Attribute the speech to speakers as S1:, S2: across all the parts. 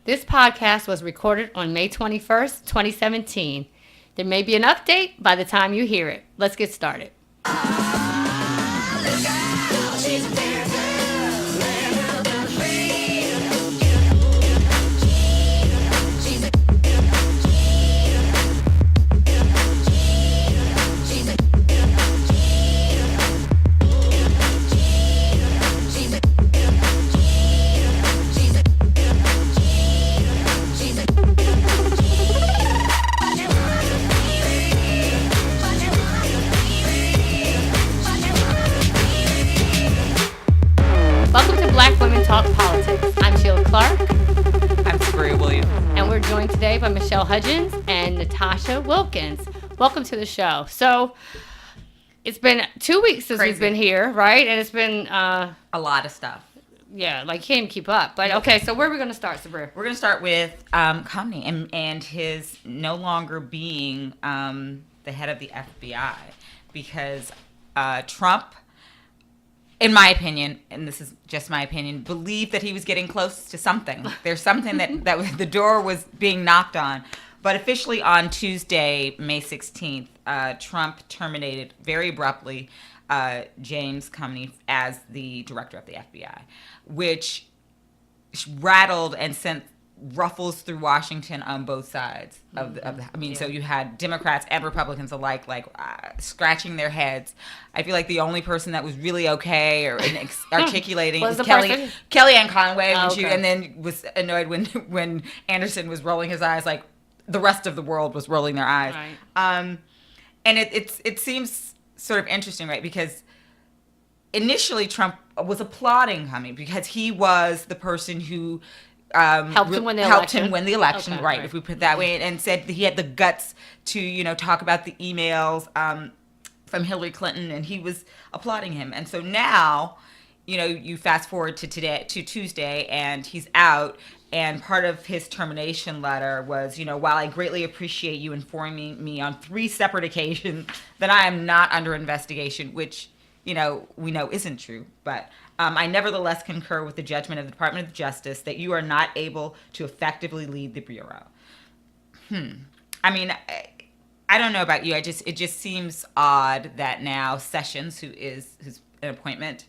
S1: This podcast was recorded on May 21st, 2017. There may be an update by the time you hear it. Let's get started. Black Women Talk Politics. I'm Sheila Clark.
S2: I'm Sabriya Williams.
S1: And we're joined today by Michelle Hudgens and Natasha Wilkins. Welcome to the show. So, it's been 2 weeks since we've been here, right? And it's been...
S2: a lot of stuff.
S1: Yeah, like you can't even keep up. But okay, so where are we going to start, Sabriya?
S2: We're going to start with Comey and his no longer being the head of the FBI. Because Trump... in my opinion, and this is just my opinion, believed that he was getting close to something. There's something that the door was being knocked on. But officially on Tuesday, May 16th, Trump terminated very abruptly James Comey as the director of the FBI, which rattled and sent ruffles through Washington on both sides of the, so you had Democrats and Republicans alike scratching their heads. I feel like the only person that was really okay or articulating was Kellyanne Conway and then was annoyed when Anderson was rolling his eyes like the rest of the world was rolling their eyes. Right. And it seems sort of interesting, right? Because initially Trump was applauding Comey because he was the person who helped him win the election, okay, right, if we put it that way, and said that he had the guts to, talk about the emails from Hillary Clinton, and he was applauding him. And so now, you fast forward to Tuesday, and he's out, and part of his termination letter was, while I greatly appreciate you informing me on 3 separate occasions that I am not under investigation, which, we know isn't true, but... I nevertheless concur with the judgment of the Department of Justice that you are not able to effectively lead the Bureau. I mean, I don't know about you. It just seems odd that now Sessions, who's an appointment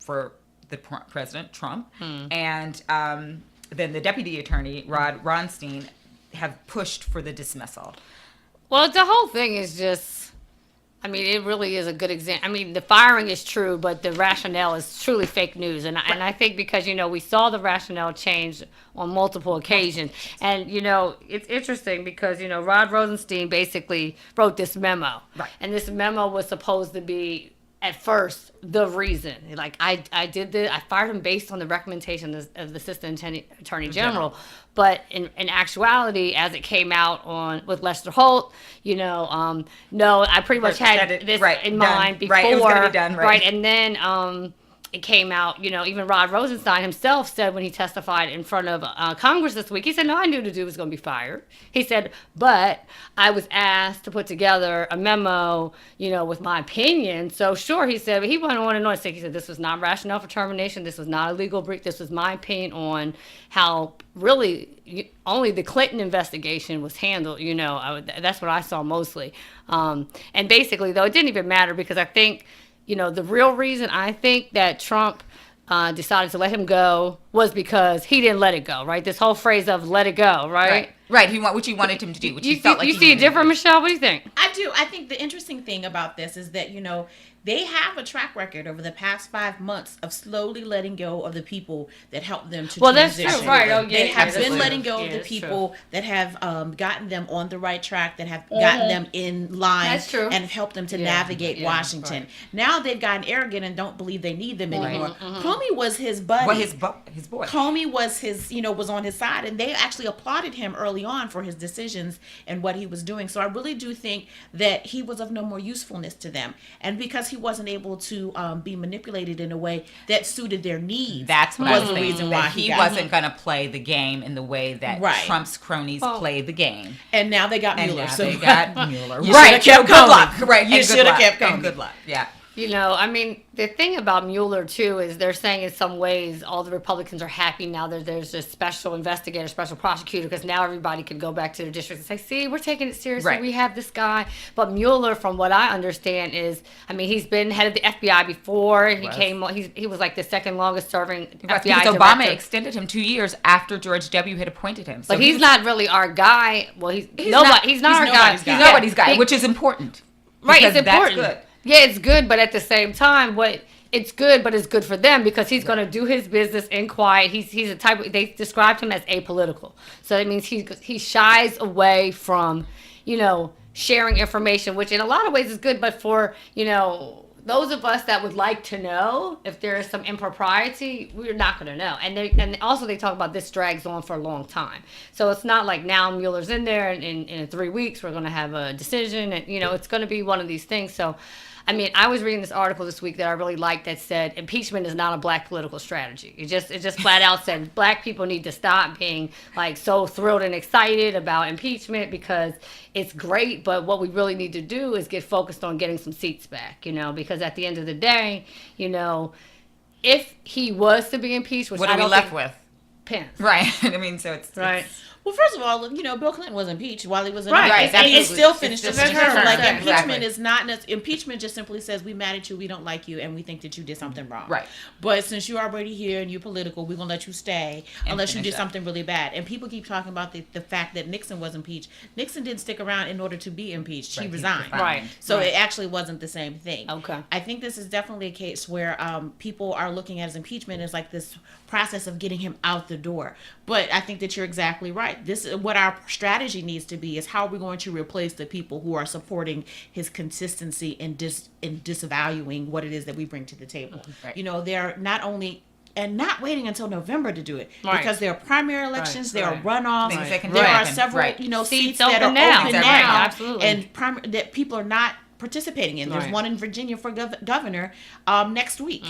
S2: for the President Trump, and then the Deputy Attorney, Rod Ronstein, have pushed for the dismissal.
S1: Well, the whole thing is just... it really is a good example. The firing is true, but the rationale is truly fake news. And I think because, we saw the rationale change on multiple occasions. And, it's interesting because, Rod Rosenstein basically wrote this memo. Right. And this memo was supposed to be, at first, the reason. Like, I did this. I fired him based on the recommendation of the Assistant Attorney General. But in actuality, as it came out with Lester Holt, no, I pretty much had this in mind before.
S2: Right, it was going to be done, right.
S1: And then it came out, even Rod Rosenstein himself said when he testified in front of Congress this week, he said, no, I knew the dude was going to be fired. He said, but I was asked to put together a memo, with my opinion. So sure, he said, but he wouldn't want to know. He said, this was not rationale for termination. This was not a legal breach. This was my opinion on how really only the Clinton investigation was handled. That's what I saw mostly. And basically, though, it didn't even matter because I think, the real reason I think that Trump decided to let him go was because he didn't let it go, right? This whole phrase of let it go, right?
S2: Right, which he wanted him to do, which he felt like
S1: you see it different, Michelle? What do you think?
S3: I do. I think the interesting thing about this is that, they have a track record over the past 5 months of slowly letting go of the people that helped them to transition.
S1: That's true, right? Oh, yeah,
S3: they have been letting go of the people that have gotten them on the right track, that have gotten them in line, and helped them to navigate Washington. Right. Now they've gotten arrogant and don't believe they need them anymore. Comey was his buddy.
S2: Well, his boy.
S3: Comey was his, was on his side, and they actually applauded him early on for his decisions and what he was doing. So I really do think that he was of no more usefulness to them, and because he wasn't able to be manipulated in a way that suited their needs.
S2: That's what was the reason why he wasn't going to play the game in the way that Trump's cronies played the game.
S3: And now they got Mueller.
S2: They got Mueller.
S3: You should have kept going.
S2: Good luck. Right.
S3: You should have kept going.
S2: Good luck. Yeah.
S1: I mean, the thing about Mueller, too, is they're saying in some ways all the Republicans are happy now that there's a special investigator, special prosecutor, because now everybody can go back to their districts and say, see, we're taking it seriously.
S2: Right.
S1: We have this guy. But Mueller, from what I understand, is, I mean, he's been head of the FBI before. He was like the second longest serving FBI
S2: Because
S1: director.
S2: Obama extended him 2 years after George W. had appointed him. So
S1: But he's not really our guy. Well, he's not our guy.
S2: He's nobody's guy, which is important.
S1: Right, it's
S2: Because that's
S1: important.
S2: good.
S1: Yeah, it's good, but at the same time, it's good, but it's good for them because he's going to do his business in quiet. He's a type of, they described him as apolitical. So that means he shies away from, sharing information, which in a lot of ways is good, but for, those of us that would like to know if there is some impropriety, we're not going to know. And also they talk about this drags on for a long time. So it's not like now Mueller's in there and in 3 weeks we're going to have a decision. And, it's going to be one of these things. So, I mean, I was reading this article this week that I really liked that said impeachment is not a black political strategy. It just flat out said black people need to stop being like so thrilled and excited about impeachment because it's great, but what we really need to do is get focused on getting some seats back, because at the end of the day, if he was to be impeached, which
S2: what are we left with?
S1: Pence.
S2: Right. I mean, so it's
S1: right.
S3: Well, first of all, Bill Clinton was impeached while he was in
S1: Right,
S3: office, and he
S2: absolutely.
S3: still finished his
S2: It's
S3: term.
S2: just
S3: Like
S2: term.
S3: impeachment
S2: Exactly.
S3: is not impeachment. Just simply says we mad at you, we don't like you, and we think that you did something wrong.
S2: Right.
S3: But since you're already here and you're political, we're gonna let you stay
S2: And
S3: unless you
S2: finish
S3: did
S2: up.
S3: something really bad. And people keep talking about the fact that Nixon was impeached. Nixon didn't stick around in order to be impeached.
S2: Right,
S3: He
S2: he
S3: resigned.
S1: Right.
S3: So
S1: Right.
S3: it actually wasn't the same thing.
S1: Okay.
S3: I think this is definitely a case where people are looking at his impeachment as like this process of getting him out the door. But I think that you're exactly right. This is what our strategy needs to be: is how are we going to replace the people who are supporting his consistency in disvaluing what it is that we bring to the table.
S2: Right.
S3: They're not only and not waiting until November to do it,
S1: Right.
S3: because there are primary elections, there
S1: right.
S3: are runoffs,
S2: Things that can
S3: there are
S2: happen.
S3: several
S2: Right.
S3: seats
S1: Seats
S3: that are
S1: open now.
S3: open
S1: Right,
S3: now,
S1: absolutely.
S3: and that people are not participating in. There's
S1: Right.
S3: one in Virginia for governor next week,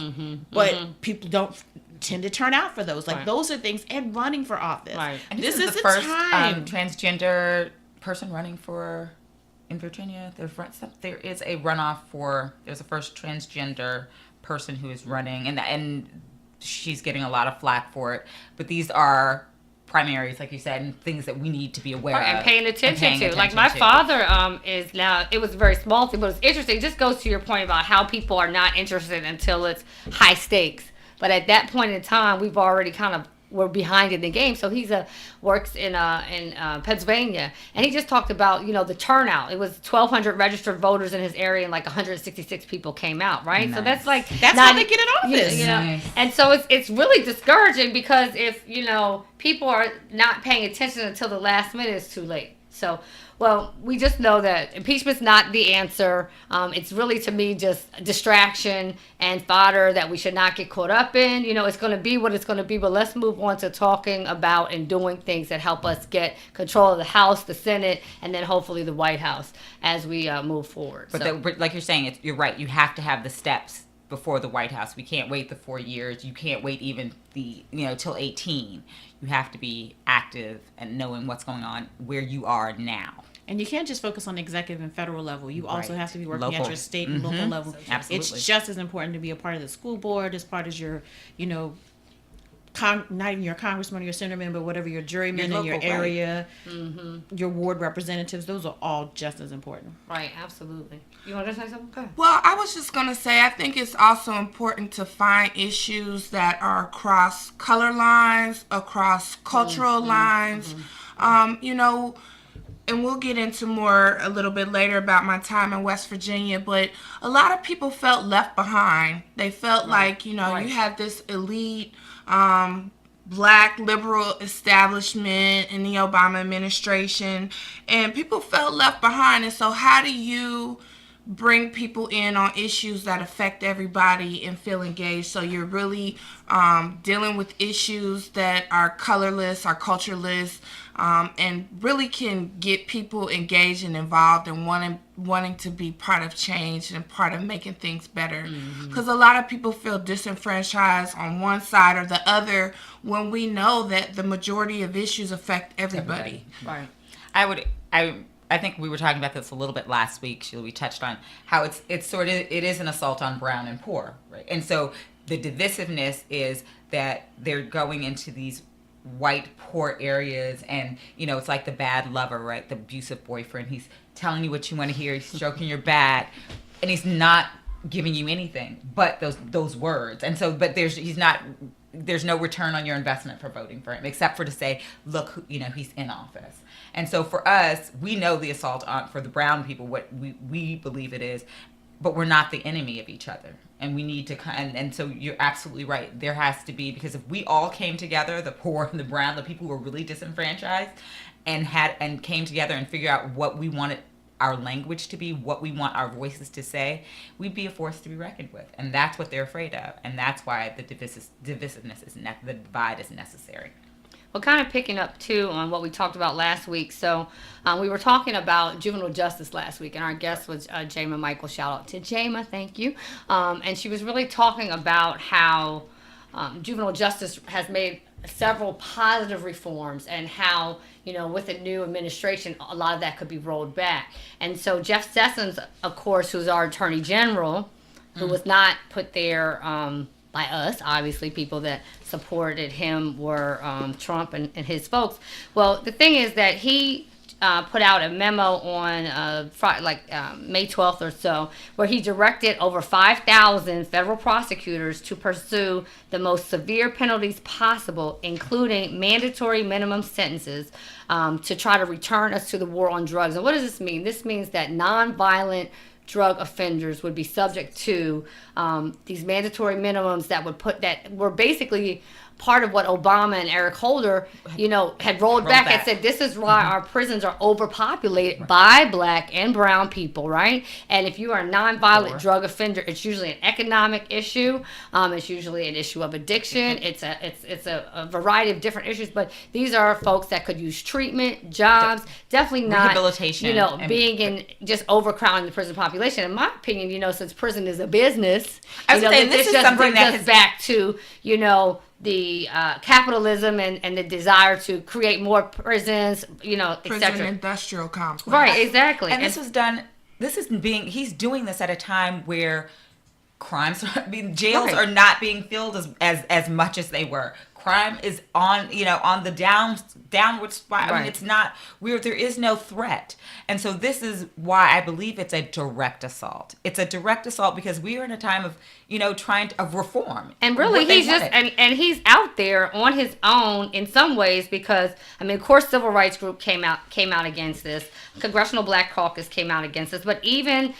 S3: but people don't tend to turn out for those. Like
S1: Right.
S3: those are things, and running for office.
S1: Right.
S2: And
S3: This is
S2: the first
S3: time.
S2: transgender person running for in Virginia. There is a runoff for. There's a first transgender person who is running, and she's getting a lot of flack for it. But these are primaries, like you said, and things that we need to be aware of
S1: And paying attention to. Like
S2: attention
S1: my
S2: to.
S1: father is now, it was a very small thing, but it's interesting. It just goes to your point about how people are not interested until it's high stakes. But at that point in time, we've already we're behind in the game. So he's works in Pennsylvania, and he just talked about the turnout. It was 1,200 registered voters in his area, and like 166 people came out. Right, so
S2: Nice.
S1: that's
S3: That's how they get in office.
S2: Nice.
S1: And so it's really discouraging because if people are not paying attention until the last minute, it's too late. So, well, we just know that impeachment's not the answer. It's really, to me, just a distraction and fodder that we should not get caught up in. It's going to be what it's going to be, but let's move on to talking about and doing things that help us get control of the House, the Senate, and then hopefully the White House as we move forward.
S2: But like you're saying, you're right. You have to have the steps before the White House. We can't wait the 4 years. You can't wait even till 18. You have to be active and knowing what's going on where you are now.
S3: And you can't just focus on the executive and federal level. You also
S2: Right.
S3: have to be working
S2: Local.
S3: at your state and local level.
S2: Absolutely.
S3: It's just as important to be a part of the school board as part of your, not even your congressman or your senator, but whatever your jurymen in your
S2: local, right.
S3: area, your ward representatives. Those are all just as important.
S1: Right, absolutely. You want to say something? Go ahead.
S4: Well, I was just going to say, I think it's also important to find issues that are across color lines, across cultural lines, and we'll get into more a little bit later about my time in West Virginia, but a lot of people felt left behind. They felt like, you had this elite black liberal establishment in the Obama administration, and people felt left behind. And so how do you bring people in on issues that affect everybody and feel engaged? So you're really dealing with issues that are colorless, are cultureless, and really can get people engaged and involved and wanting to be part of change and part of making things better. Because a lot of people feel disenfranchised on one side or the other when we know that the majority of issues affect everybody.
S1: Right.
S2: I I think we were talking about this a little bit last week, Sheila. We touched on how it is an assault on brown and poor, right? And so the divisiveness is that they're going into these white poor areas, and it's like the bad lover, right? The abusive boyfriend. He's telling you what you want to hear. He's stroking your back, and he's not giving you anything but those words. And so, but there's no return on your investment for voting for him, except for to say, look, he's in office. And so for us, we know the assault for the brown people, what we believe it is, but we're not the enemy of each other. And we need to, and so you're absolutely right. There has to be, because if we all came together, the poor and the brown, the people who were really disenfranchised, and came together and figure out what we wanted our language to be, what we want our voices to say, we'd be a force to be reckoned with. And that's what they're afraid of. And that's why the divisiveness the divide is necessary.
S1: Well, kind of picking up, too, on what we talked about last week. So we were talking about juvenile justice last week, and our guest was Jama Michael. Shout out to Jama. Thank you. And she was really talking about how juvenile justice has made several positive reforms, and how, with the new administration, a lot of that could be rolled back. And so Jeff Sessions, of course, who's our Attorney General, who was not put there by us, obviously people that supported him were Trump and his folks. Well, the thing is that he put out a memo on May 12th or so, where he directed over 5,000 federal prosecutors to pursue the most severe penalties possible, including mandatory minimum sentences, to try to return us to the war on drugs. And what does this mean? This means that nonviolent drug offenders would be subject to these mandatory minimums that were basically part of what Obama and Eric Holder, had rolled back and said, this is why our prisons are overpopulated by black and brown people, right? And if you are a nonviolent drug offender, it's usually an economic issue. It's usually an issue of addiction. It's a variety of different issues, but these are folks that could use treatment, jobs, definitely not
S2: rehabilitation,
S1: being in just overcrowding the prison population. In my opinion, since prison is a business,
S2: this is something
S1: brings
S2: that
S1: us back to, the capitalism and the desire to create more prisons, et
S4: Prison
S1: cetera.
S4: industrial complex.
S1: Right, exactly.
S2: And he's doing this at a time where jails are not being filled as much as they were. Crime is on the downward spiral. I mean, it's not there is no threat. And so this is why I believe it's a direct assault. It's a direct assault because we are in a time of, of reform.
S1: And really he's and he's out there on his own in some ways, because of course civil rights group came out against this. Congressional Black Caucus came out against this, but even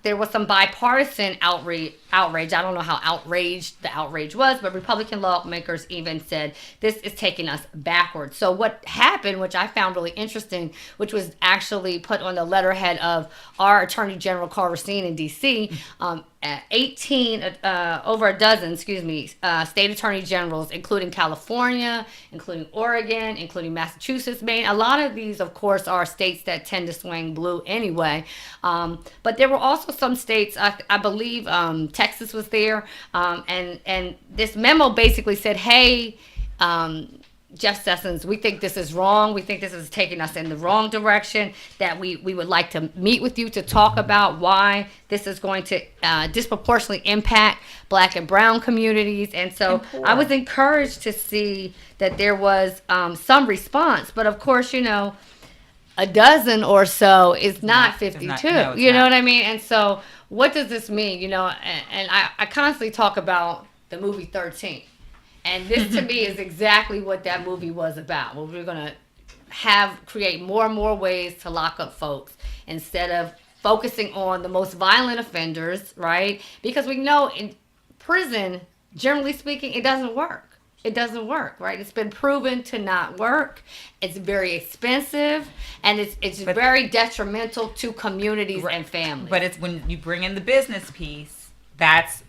S1: there was some bipartisan outrage. I don't know how outraged the outrage was, but Republican lawmakers even said this is taking us backwards. So what happened, which I found really interesting, which was actually put on the letterhead of our Attorney General Carl Racine in D.C., 18, over a dozen, state attorney generals, including California, including Oregon, including Massachusetts, Maine. A lot of these, of course, are states that tend to swing blue anyway. But there were also some states, I believe Texas was there, and this memo basically said, hey, Jeff Sessions, we think this is wrong. We think this is taking us in the wrong direction, that we would like to meet with you to talk about why this is going to disproportionately impact black and brown communities. And so I was encouraged to see that there was some response. But of course, a dozen or so is not 52. You know what I mean? And so what does this mean? And I constantly talk about the movie 13. And this to me is exactly what that movie was about. Well, we're going to create more and more ways to lock up folks instead of focusing on the most violent offenders, right? Because we know in prison, generally speaking, it doesn't work. It doesn't work, right? It's been proven to not work. It's very expensive, and it's very detrimental to communities and families.
S2: But it's when you bring in the business piece, that's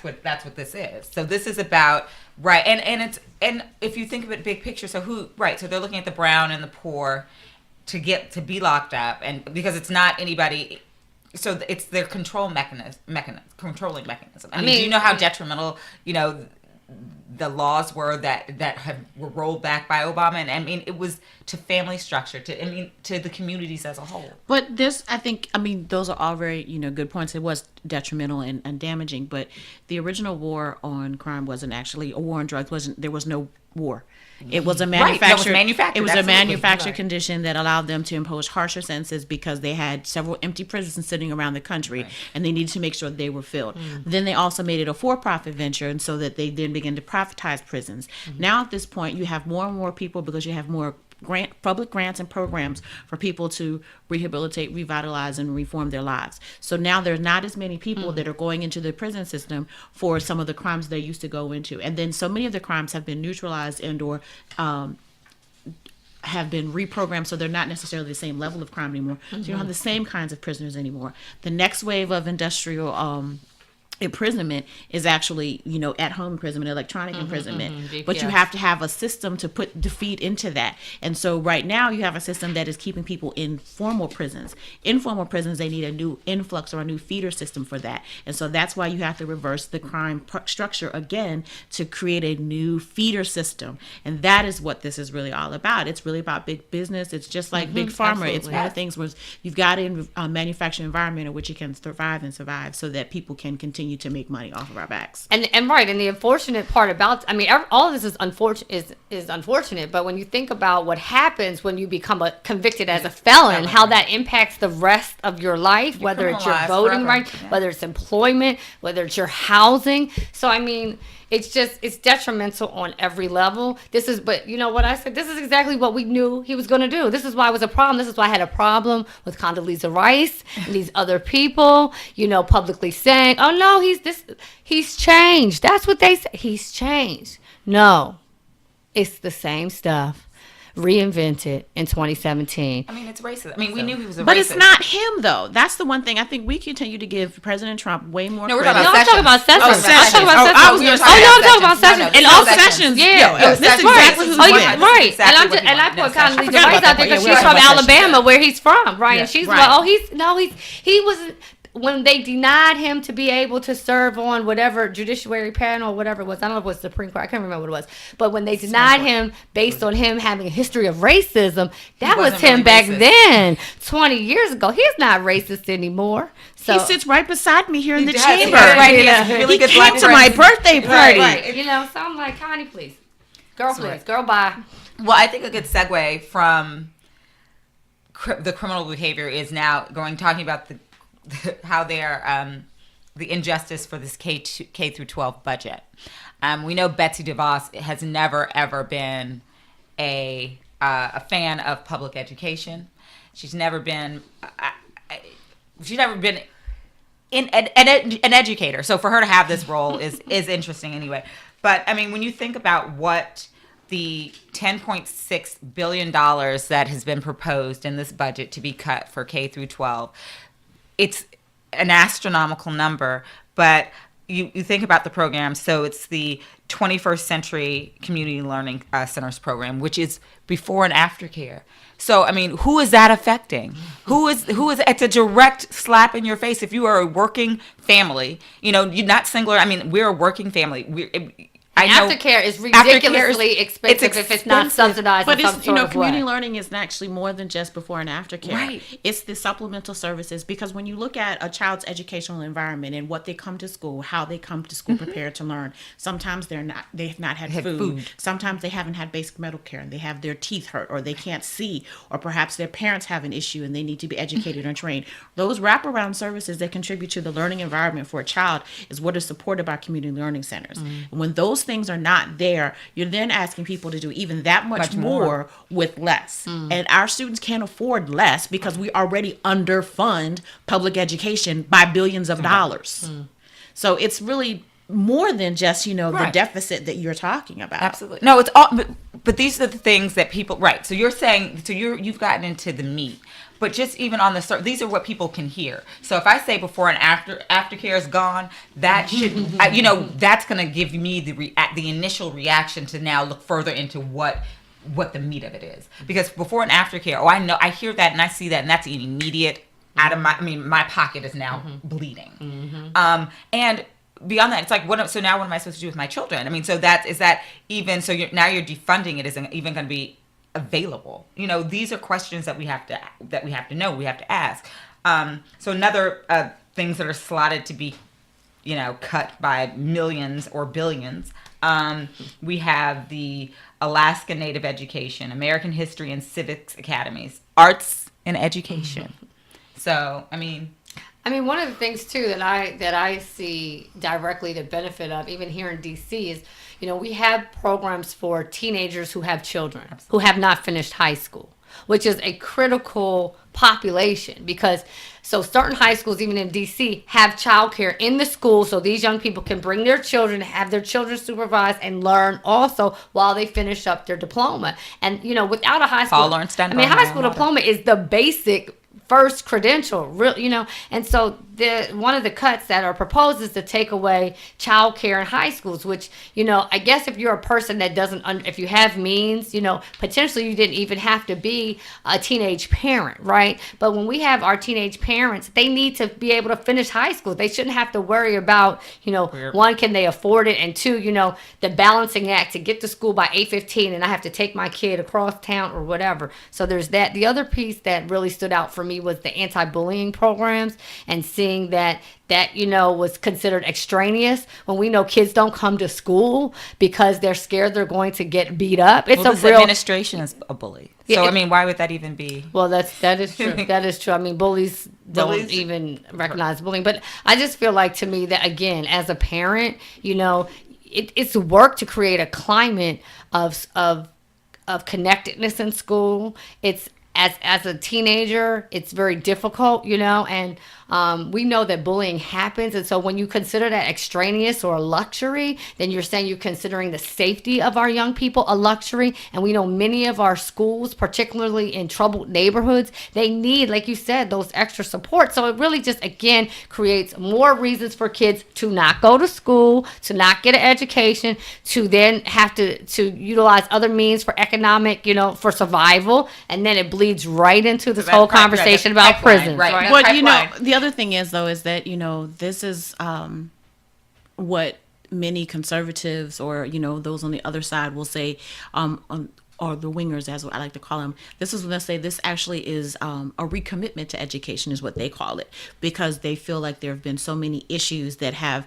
S2: what this is. So this is about and if you think of it big picture, so they're looking at the brown and the poor to be locked up, and because it's not anybody. So it's their controlling mechanism. I mean, do you know how detrimental, the laws were that were rolled back by Obama. And I mean, it was to family structure, to the communities as a whole.
S3: But this, those are all very, good points. It was detrimental and damaging, but the original war on crime wasn't actually a war on drugs. There was no war. It was a manufactured. It was a manufactured condition that allowed them to impose harsher sentences because they had several empty prisons sitting around the country, and they needed to make sure they were filled. Then they also made it a for-profit venture, and so that they then began to privatize prisons. Now at this point, you have more and more people because you have more public grants and programs for people to rehabilitate, revitalize, and reform their lives. So now there's not as many people that are going into the prison system for some of the crimes they used to go into. And then so many of the crimes have been neutralized and or have been reprogrammed, so they're not necessarily the same level of crime anymore. So you don't have the same kinds of prisoners anymore. The next wave of industrial imprisonment is actually, at home imprisonment, electronic imprisonment, but you have to have a system to feed into that. And so right now you have a system that is keeping people in formal prisons. Informal prisons, they need a new influx or a new feeder system for that. And so that's why you have to reverse the crime structure again to create a new feeder system. And that is what this is really all about. It's really about big business. It's just like big pharma. Absolutely. It's one of the things where you've got a manufacturing environment in which you can survive so that people can continue to make money off of our backs.
S1: And the unfortunate part about, all of this is unfortunate, but when you think about what happens when you become convicted as a felon, how that impacts the rest of your life, whether it's your voting rights, whether it's employment, whether it's your housing. So it's detrimental on every level. But you know what I said? This is exactly what we knew he was going to do. This is why it was a problem. This is why I had a problem with Condoleezza Rice and these other people, publicly saying, "Oh no, he's changed." That's what they say. He's changed. No, it's the same stuff. Reinvented in 2017.
S2: It's racist. We knew he was a racist.
S3: But it's not him, though. That's the one thing. I think we continue to give President Trump way more credit.
S1: I'm talking about Sessions.
S3: I'm talking about Sessions.
S1: And all Sessions. Yeah.
S3: That's exactly who he is.
S1: Right. And I put Condoleezza Rice out there because she's from Alabama, where he's from, right? And she's he was... When they denied him to be able to serve on whatever judiciary panel, whatever it was, I don't know if it was Supreme Court, I can't remember what it was. But when they denied him based on him having a history of racism, that was him back then, 20 years ago. He's not racist anymore. So,
S3: he sits right beside me here in the chamber.
S2: He
S3: came to my birthday party.
S1: Right. So I'm like, Connie, please. Girl, please. Girl, bye.
S2: Well, I think a good segue from the criminal behavior is now talking about how they're the injustice for this K through 12 budget. We know Betsy DeVos has never ever been a fan of public education. She's never been an educator. So for her to have this role is interesting anyway. But when you think about what the $10.6 billion that has been proposed in this budget to be cut for K through 12, it's an astronomical number, but you think about the program. So it's the 21st Century Community Learning Centers program, which is before and after care. So, who is that affecting? Who is? It's a direct slap in your face. If you are a working family, you're not singular. We're a working family.
S1: Aftercare is ridiculously expensive if it's not subsidized.
S3: But community learning is actually more than just before and after care.
S2: Right.
S3: It's the supplemental services, because when you look at a child's educational environment and what they come to school, how they come to school prepared to learn, sometimes they've not had food. Sometimes they haven't had basic medical care and they have their teeth hurt or they can't see, or perhaps their parents have an issue and they need to be educated and trained. Those wraparound services that contribute to the learning environment for a child is what is supported by community learning centers. And when those things are not there, you're then asking people to do even that much more with less. And our students can't afford less because we already underfund public education by billions of dollars. So it's really more than just, the deficit that you're talking about.
S2: Absolutely. No, it's all, but these are the things that people, right. So you're saying, you've gotten into the meat. But just even on the these are what people can hear. So if I say before and aftercare is gone, that should that's going to give me the initial reaction to now look further into what the meat of it is. Because before and aftercare, I hear that and I see that, and that's an immediate out of my pocket is now bleeding. And beyond that, it's like, so now what am I supposed to do with my children? I mean, so is that even, so now you're defunding it isn't even going to be available. These are questions that we have to know, we have to ask. So another things that are slotted to be, cut by millions or billions. We have the Alaska Native Education, American History and Civics Academies, Arts and Education. So, I mean,
S1: one of the things too that I see directly the benefit of, even here in DC, is we have programs for teenagers who have children who have not finished high school, which is a critical population, because certain high schools, even in DC, have childcare in the school, so these young people can bring their children, have their children supervised, and learn also while they finish up their diploma. And without a high school, high school diploma is the basic first credential, and so one of the cuts that are proposed is to take away child care in high schools, which, I guess if you're a person that if you have means, potentially you didn't even have to be a teenage parent, right? But when we have our teenage parents, they need to be able to finish high school. They shouldn't have to worry about, one, can they afford it? And two, the balancing act to get to school by 8:15 and I have to take my kid across town or whatever. So there's that. The other piece that really stood out for me was the anti-bullying programs, and seeing that was considered extraneous, when we know kids don't come to school because they're scared they're going to get beat up. It's
S2: this administration is a bully. So, why would that even be? Well,
S1: that is true. That is true. Bullies don't even recognize bullying. But I just feel like, to me, that, again, as a parent, it's work to create a climate of connectedness in school. It's as a teenager, it's very difficult, and we know that bullying happens. And so when you consider that extraneous or a luxury, then you're saying you're considering the safety of our young people a luxury. And we know many of our schools, particularly in troubled neighborhoods, they need, like you said, those extra support. So it really just, again, creates more reasons for kids to not go to school, to not get an education, to then have to utilize other means for economic, for survival. And then it bleeds right into this whole conversation about prison.
S3: Right. But, the other thing is, though, is that, this is what many conservatives or, those on the other side will say, or the wingers, as I like to call them. This is when they say this actually is a recommitment to education, is what they call it, because they feel like there have been so many issues that have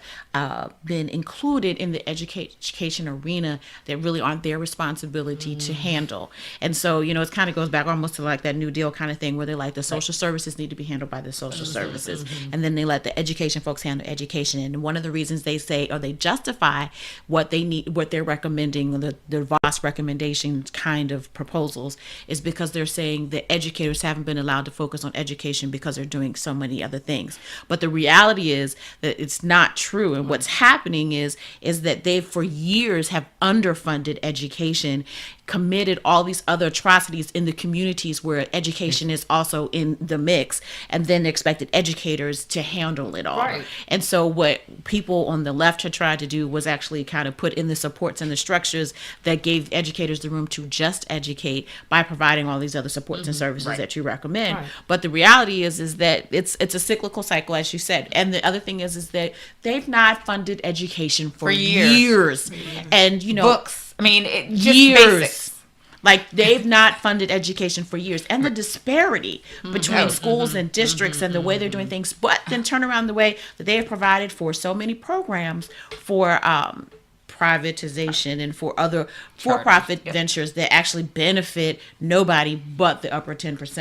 S3: been included in the education arena that really aren't their responsibility to handle. And so, it kind of goes back almost to like that New Deal kind of thing, where they're like, the social services need to be handled by the social services. And then they let the education folks handle education. And one of the reasons they say, or they justify what they need, what they're recommending, the Voss recommendations kind of proposals, is because they're saying that educators haven't been allowed to focus on education because they're doing so many other things. But the reality is that it's not true. And what's happening is that they for years have underfunded education, committed all these other atrocities in the communities where education is also in the mix, and then expected educators to handle it all. Right. And so what people on the left had tried to do was actually kind of put in the supports and the structures that gave educators the room to just educate by providing all these other supports and services that you recommend. Right. But the reality is that it's a cyclical cycle, as you said. And the other thing is that they've not funded education for years. And,
S2: books. Just
S3: years.
S2: Basics.
S3: Like, they've not funded education for years. And the disparity between schools and districts and the way they're doing things, but then turn around the way that they have provided for so many programs for privatization and for other for-profit ventures that actually benefit nobody but the upper 10%.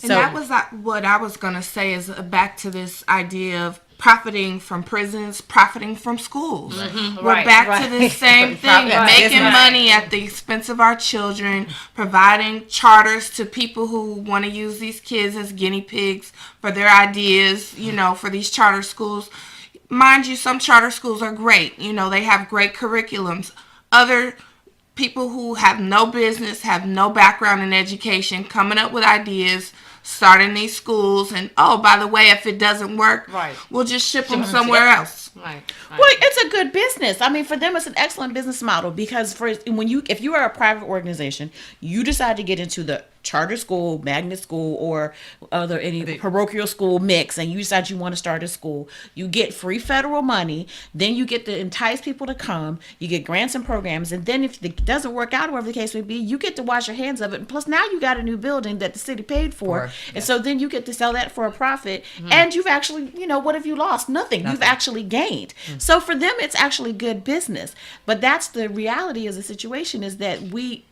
S4: And that was what I was going to say, is back to this idea of profiting from prisons, profiting from schools. We're back to the same thing, making money at the expense of our children, providing charters to people who want to use these kids as guinea pigs for their ideas, for these charter schools. Mind you, some charter schools are great. They have great curriculums. Other people who have no business, have no background in education, coming up with ideas, starting these schools, and by the way, if it doesn't work, we'll just ship them somewhere else.
S3: Well, it's a good business. For them, it's an excellent business model, because if you are a private organization, you decide to get into the charter school, magnet school, or any parochial school mix, and you decide you want to start a school, you get free federal money. Then you get to entice people to come. You get grants and programs, and then if it doesn't work out, whatever the case may be, you get to wash your hands of it. And plus, now you got a new building that the city paid for, and so then you get to sell that for a profit. And you've actually, what have you lost? Nothing. You've actually gained. So for them, it's actually good business. But that's the reality of the situation, is that we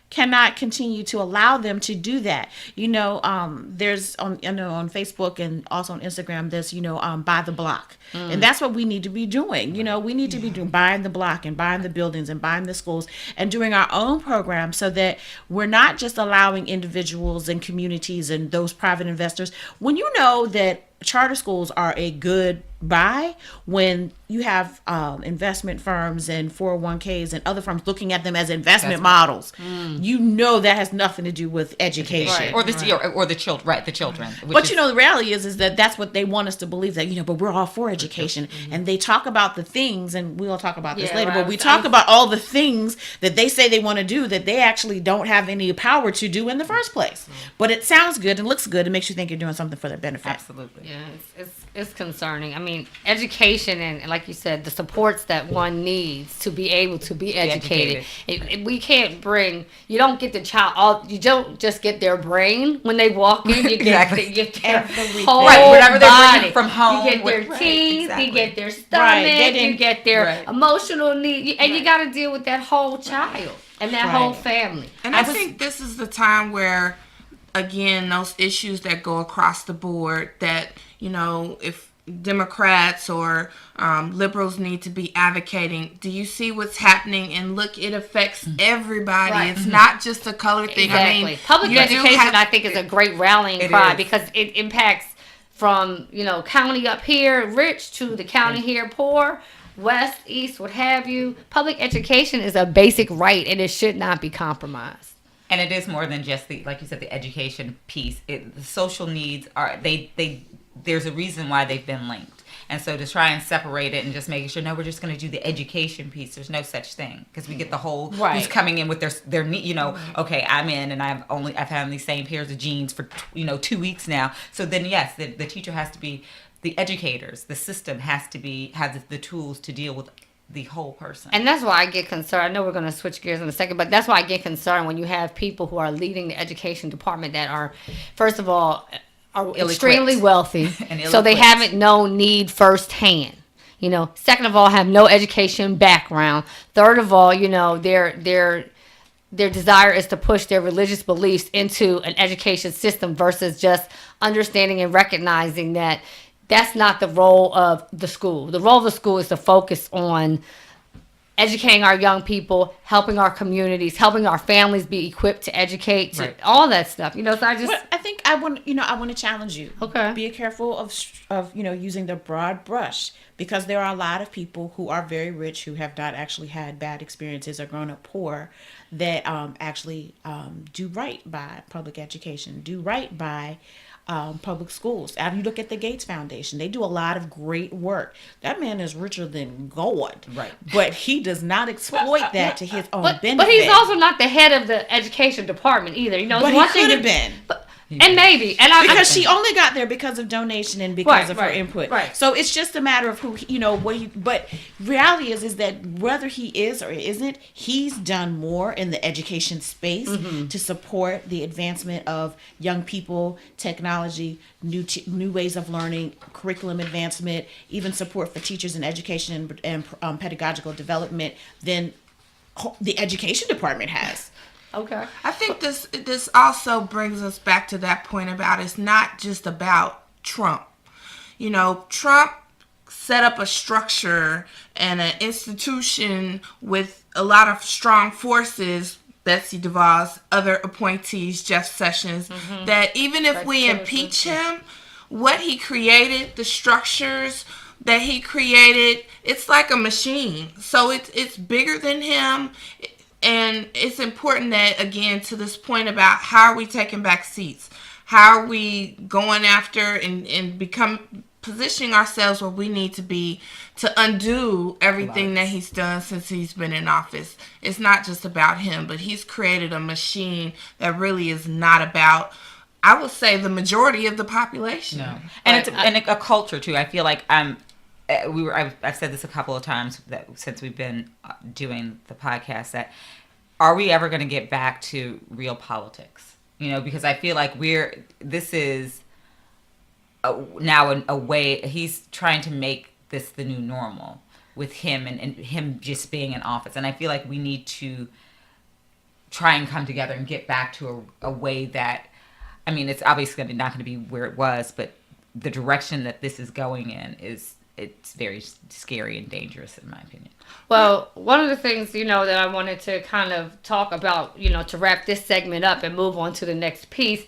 S3: cannot continue to allow them to do that. There's on Facebook and also on Instagram, there's buy the block, and that's what we need to be doing. We need to be doing buying the block and buying the buildings and buying the schools and doing our own programs, so that we're not just allowing individuals and communities and those private investors. When you know that charter schools are a good buy, when you have investment firms and 401ks and other firms looking at them as investment models, that has nothing to do with education.
S2: Right. Or the children, right? The children.
S3: But the reality is that that's what they want us to believe, that but we're all for education, and they talk about the things, and we'll talk about this later. But we talk about all the things that they say they want to do that they actually don't have any power to do in the first place. But it sounds good and looks good and makes you think you're doing something for their benefit.
S2: Absolutely.
S1: Yeah, it's concerning. I mean, education and like you said, the supports that one needs to be able to be educated. We can't you don't get the child, you don't just get their brain when they walk in. You get, you get their whole
S2: whatever they're
S1: body
S2: bringing from home.
S1: You get their teeth, you get their stomach, you get their emotional need, and you got to deal with that whole child and that whole family.
S4: And I think this is the time where, again, those issues that go across the board, that, if Democrats or liberals need to be advocating. Do you see what's happening? And look, it affects everybody. Right. It's not just a color thing.
S1: Exactly.
S4: I mean,
S1: public education, I think, is a great rallying cry, because it impacts from county up here rich to the county here poor, west, east, what have you. Public education is a basic right, and it should not be compromised.
S2: And it is more than just like you said, the education piece. The social needs are there's a reason why they've been linked. And so to try and separate it and just making sure, no, we're just going to do the education piece. There's no such thing, because we get the whole who's coming in with their need. Okay, I'm in and I've had these same pairs of jeans for 2 weeks now. So then yes, the teacher has to be, the educators, the system has the tools to deal with the whole person. And
S1: that's why I get concerned. I know we're going to switch gears in a second, but that's why I get concerned when you have people who are leading the education department that are, first of all, are extremely wealthy, so they haven't known need firsthand. Second of all, have no education background. Third of all, their desire is to push their religious beliefs into an education system versus just understanding and recognizing that that's not the role of the school. The role of the school is to focus on educating our young people, helping our communities, helping our families be equipped to educate, all that stuff. So
S3: I think I want to challenge you.
S1: Okay.
S3: Be careful of using the broad brush, because there are a lot of people who are very rich who have not actually had bad experiences or grown up poor, that actually do right by public education, do right by public schools. And you look at the Gates Foundation, they do a lot of great work. That man is richer than God,
S2: right?
S3: But he does not exploit that to his own benefit.
S1: But he's also not the head of the education department either.
S3: But he could have been.
S1: And maybe,
S3: because she only got there because of donation and because of her input.
S1: Right.
S3: So it's just a matter of who, But reality is that whether he is or isn't, he's done more in the education space to support the advancement of young people, technology, new ways of learning, curriculum advancement, even support for teachers in education and pedagogical development than the education department has.
S1: Okay.
S4: I think this also brings us back to that point about it's not just about Trump. Trump set up a structure and an institution with a lot of strong forces, Betsy DeVos, other appointees, Jeff Sessions, that even if we impeach him, what he created, the structures that he created, it's like a machine. So it's bigger than him. And it's important that, again, to this point about how are we taking back seats? How are we going after and positioning ourselves where we need to be to undo everything that he's done since he's been in office. It's not just about him, but he's created a machine that really is not about, I would say, the majority of the population.
S2: No. And it's a culture too. I feel like I've said this a couple of times that since we've been doing the podcast, that are we ever going to get back to real politics? Because I feel like this is now a way he's trying to make this the new normal with him and him just being in office. And I feel like we need to try and come together and get back to a way that, I mean, it's obviously not going to be where it was, but the direction that this is going in it's very scary and dangerous in my opinion.
S1: Well, one of the things, that I wanted to kind of talk about, to wrap this segment up and move on to the next piece,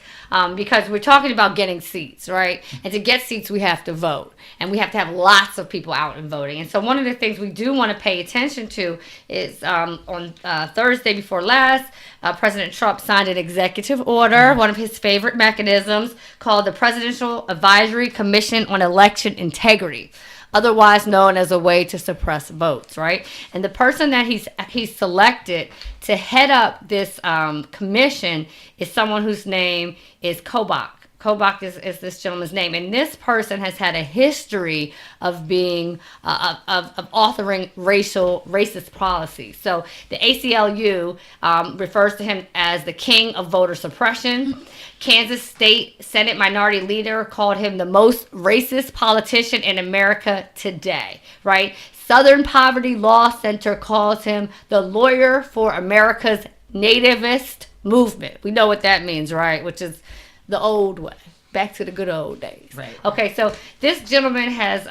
S1: because we're talking about getting seats, right? And to get seats, we have to vote. And we have to have lots of people out and voting. And so one of the things we do want to pay attention to is on Thursday before last, President Trump signed an executive order, one of his favorite mechanisms, called the Presidential Advisory Commission on Election Integrity, otherwise known as a way to suppress votes, right? And the person that he's selected to head up this commission is someone whose name is Kobach. Kobach is this gentleman's name, and this person has had a history of being of authoring racist policies. So the ACLU refers to him as the king of voter suppression. Kansas State Senate Minority Leader called him the most racist politician in America today, right? Southern Poverty Law Center calls him the lawyer for America's nativist movement. We know what that means, right? Which is the old way, back to the good old days.
S2: Right.
S1: Okay, so this gentleman has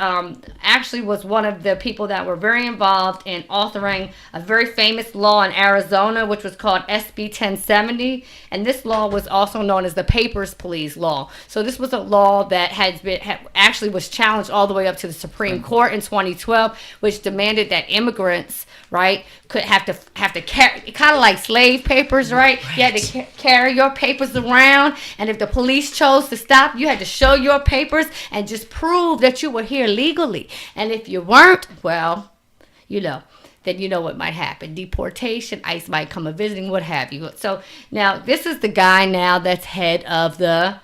S1: actually was one of the people that were very involved in authoring a very famous law in Arizona, which was called SB 1070, and this law was also known as the Papers, Please law. So this was a law that actually was challenged all the way up to the Supreme Court in 2012, which demanded that immigrants, right, could have to carry, kind of like slave papers, right? You had to carry your papers around, and if the police chose to stop, you had to show your papers and just prove that you were here legally. And if you weren't, well, then you know what might happen. Deportation, ICE might come a visiting, what have you. So now this is the guy now that's head of the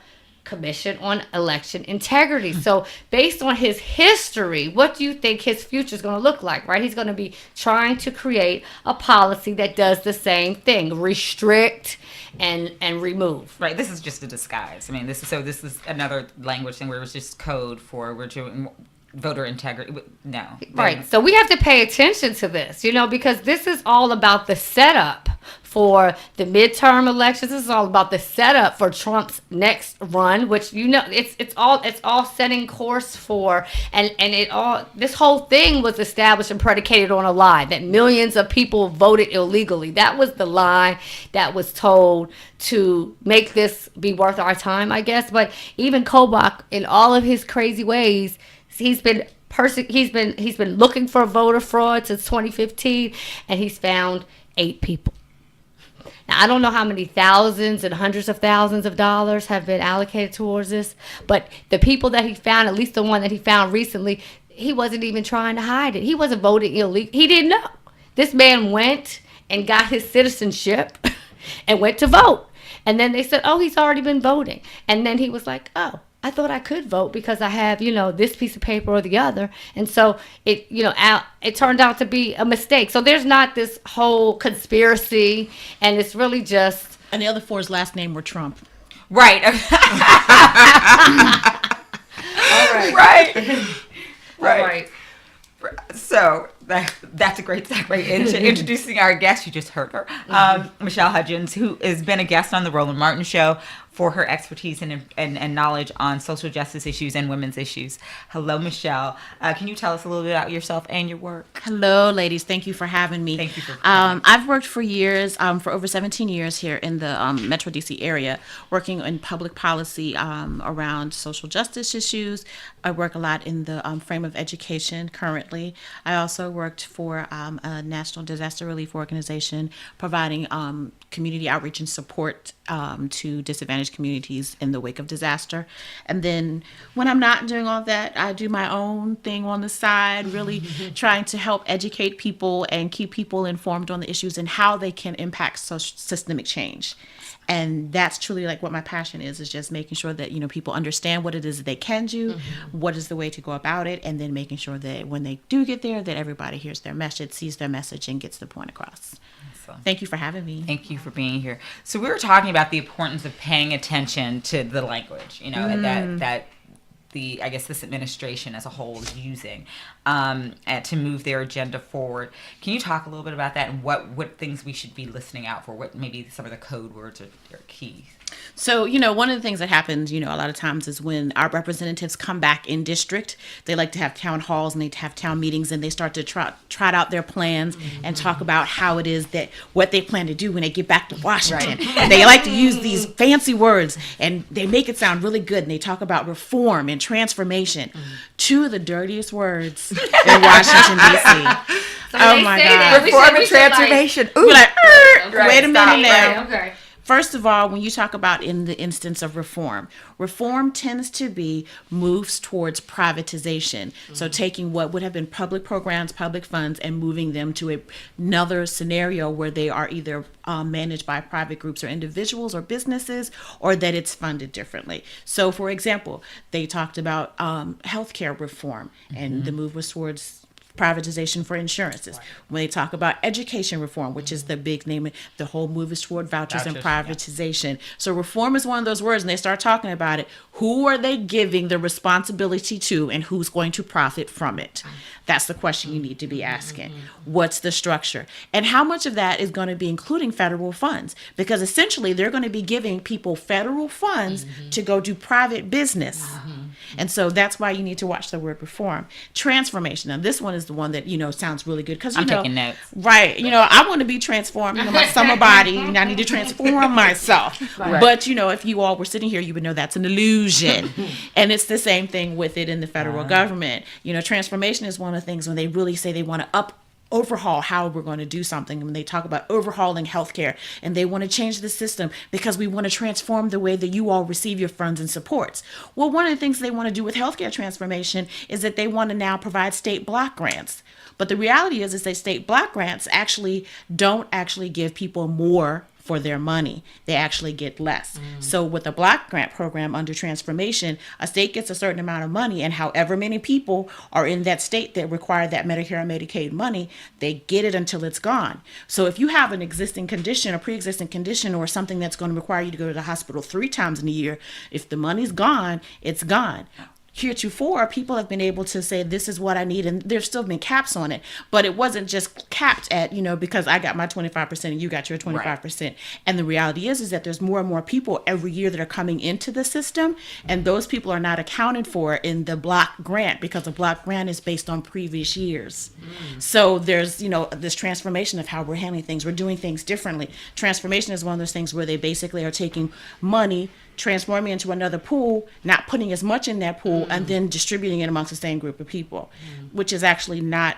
S1: Commission on Election Integrity. So based on his history, what do you think his future is going to look like, right? He's going to be trying to create a policy that does the same thing, restrict and remove.
S2: Right. This is just a disguise. I mean, this is another language thing where it's just code for we're doing voter integrity. No.
S1: Right. So we have to pay attention to this, because this is all about the setup for the midterm elections. This is all about the setup for Trump's next run, which it's all setting course for, and this whole thing was established and predicated on a lie that millions of people voted illegally. That was the lie that was told to make this be worth our time, I guess. But even Kobach, in all of his crazy ways, he's been looking for voter fraud since 2015, and he's found 8 people. Now, I don't know how many thousands and hundreds of thousands of dollars have been allocated towards this, but the people that he found, at least the one that he found recently, he wasn't even trying to hide it. He wasn't voting illegal. He didn't know. This man went and got his citizenship and went to vote. And then they said, oh, he's already been voting. And then he was like, oh, I thought I could vote because I have, this piece of paper or the other. And so it turned out to be a mistake. So there's not this whole conspiracy, and it's really just.
S3: And the other 4's last name were Trump.
S2: Right.
S1: All right.
S2: Right. So that's a great segue into introducing our guest. You just heard her, Michelle Hudgens, who has been a guest on the Roland Martin Show for her expertise and knowledge on social justice issues and women's issues. Hello, Michelle. Can you tell us a little bit about yourself and your work?
S3: Hello, ladies. Thank you for having me.
S2: Thank you for having me.
S3: I've worked for years, for over 17 years here in the Metro DC area, working in public policy around social justice issues. I work a lot in the frame of education currently. I also worked for a national disaster relief organization providing community outreach and support to disadvantaged disadvantaged communities in the wake of disaster. And then when I'm not doing all that, I do my own thing on the side, really trying to help educate people and keep people informed on the issues and how they can impact systemic change. And that's truly like what my passion is just making sure that, people understand what it is that they can do, what is the way to go about it, and then making sure that when they do get there, that everybody hears their message, sees their message, and gets the point across. Awesome. Thank you for having me.
S2: Thank you for being here. So we were talking about the importance of paying attention to the language, that this administration as a whole is using to move their agenda forward. Can you talk a little bit about that and what things we should be listening out for? What maybe some of the code words are keys?
S3: So, one of the things that happens, a lot of times is when our representatives come back in district, they like to have town halls and they have town meetings and they start to trot out their plans and talk about how it is that what they plan to do when they get back to Washington. Right. They like to use these fancy words and they make it sound really good. And they talk about reform and transformation, two of the dirtiest words in Washington, D.C.
S1: So
S3: oh my God.
S2: Reform and transformation.
S3: Ooh. Wait a minute now.
S1: Okay.
S3: First of all, when you talk about in the instance of reform tends to be moves towards privatization. So taking what would have been public programs, public funds, and moving them to another scenario where they are either managed by private groups or individuals or businesses, or that it's funded differently. So, for example, they talked about healthcare reform, and the move was towards privatization for insurances. Right. When they talk about education reform, which is the big name, the whole move is toward vouchers and privatization. Yeah. So reform is one of those words, and they start talking about it. Who are they giving the responsibility to, and who's going to profit from it? That's the question you need to be asking. What's the structure? And how much of that is going to be including federal funds? Because essentially they're going to be giving people federal funds to go do private business. And so that's why you need to watch the word reform. Transformation. Now this one is the one that, sounds really good. Because,
S2: I'm taking notes.
S3: Right. I want to be transformed. My summer body, and I need to transform myself. Right. But, if you all were sitting here, you would know that's an illusion. And it's the same thing with it in the federal government. Transformation is one of the things when they really say they want to overhaul how we're going to do something. When they talk about overhauling healthcare and they want to change the system because we want to transform the way that you all receive your funds and supports. Well, one of the things they want to do with healthcare transformation is that they want to now provide state block grants. But the reality is that state block grants don't actually give people more for their money. They actually get less. So with a block grant program under transformation, a state gets a certain amount of money, and however many people are in that state that require that Medicare and Medicaid money, they get it until it's gone. So if you have an existing condition, a pre-existing condition, or something that's going to require you to go to the hospital 3 times in a year, if the money's gone, it's gone. Heretofore, people have been able to say, this is what I need, and there's still been caps on it, but it wasn't just capped at, because I got my 25% and you got your 25%. Right. And the reality is that there's more and more people every year that are coming into the system, and those people are not accounted for in the block grant, because the block grant is based on previous years. So there's, this transformation of how we're handling things. We're doing things differently. Transformation is one of those things where they basically are taking money, transforming into another pool, not putting as much in that pool, and then distributing it amongst the same group of people, which is actually not,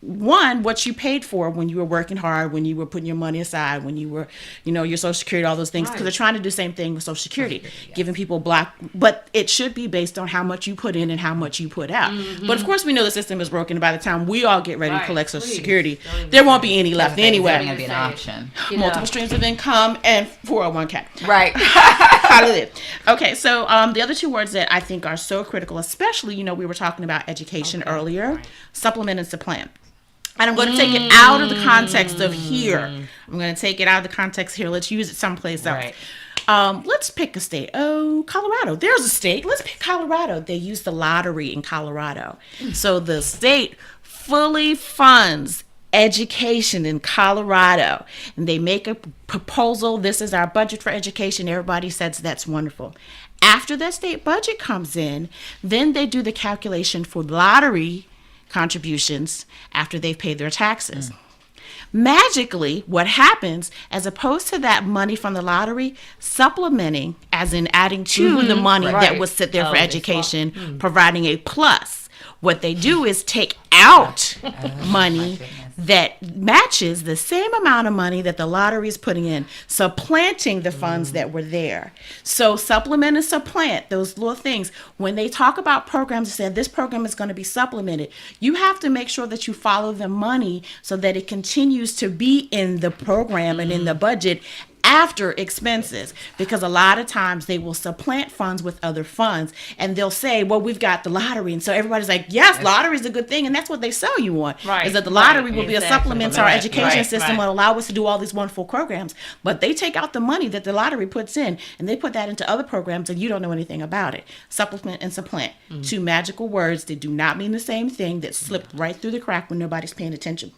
S3: one, what you paid for when you were working hard, when you were putting your money aside, when you were, your Social Security, all those things, because they're trying to do the same thing with Social Security, giving people but it should be based on how much you put in and how much you put out. But of course, we know the system is broken. By the time we all get ready to collect Social Security, there won't be any left anyway.
S2: It's going to be an option.
S3: Multiple streams of income and 401k.
S2: Right.
S3: How to live. Okay, so the other 2 words that I think are so critical, especially, we were talking about education earlier, supplement and supplant. And I'm going to take it out of the context of here. I'm going to take it out of the context here. Let's use it someplace else. Right. Let's pick a state. Oh, Colorado. There's a state. Let's pick Colorado. They use the lottery in Colorado. So the state fully funds education in Colorado. And they make a proposal. This is our budget for education. Everybody says that's wonderful. After that state budget comes in, then they do the calculation for lottery contributions after they've paid their taxes. Magically, what happens, as opposed to that money from the lottery supplementing, as in adding to the money that was sit there for education, providing a plus, what they do is take out money that matches the same amount of money that the lottery is putting in, supplanting the funds that were there. So supplement and supplant, those little things. When they talk about programs, they say this program is going to be supplemented. You have to make sure that you follow the money so that it continues to be in the program and in the budget after expenses, because a lot of times they will supplant funds with other funds, and they'll say, well, we've got the lottery, and so everybody's like, yes, lottery is a good thing, and that's what they sell you on, is that the lottery will be a supplement to our education system and allow us to do all these wonderful programs. But they take out the money that the lottery puts in and they put that into other programs, and you don't know anything about it. Supplement and supplant, two magical words that do not mean the same thing, that slip right through the crack when nobody's paying attention.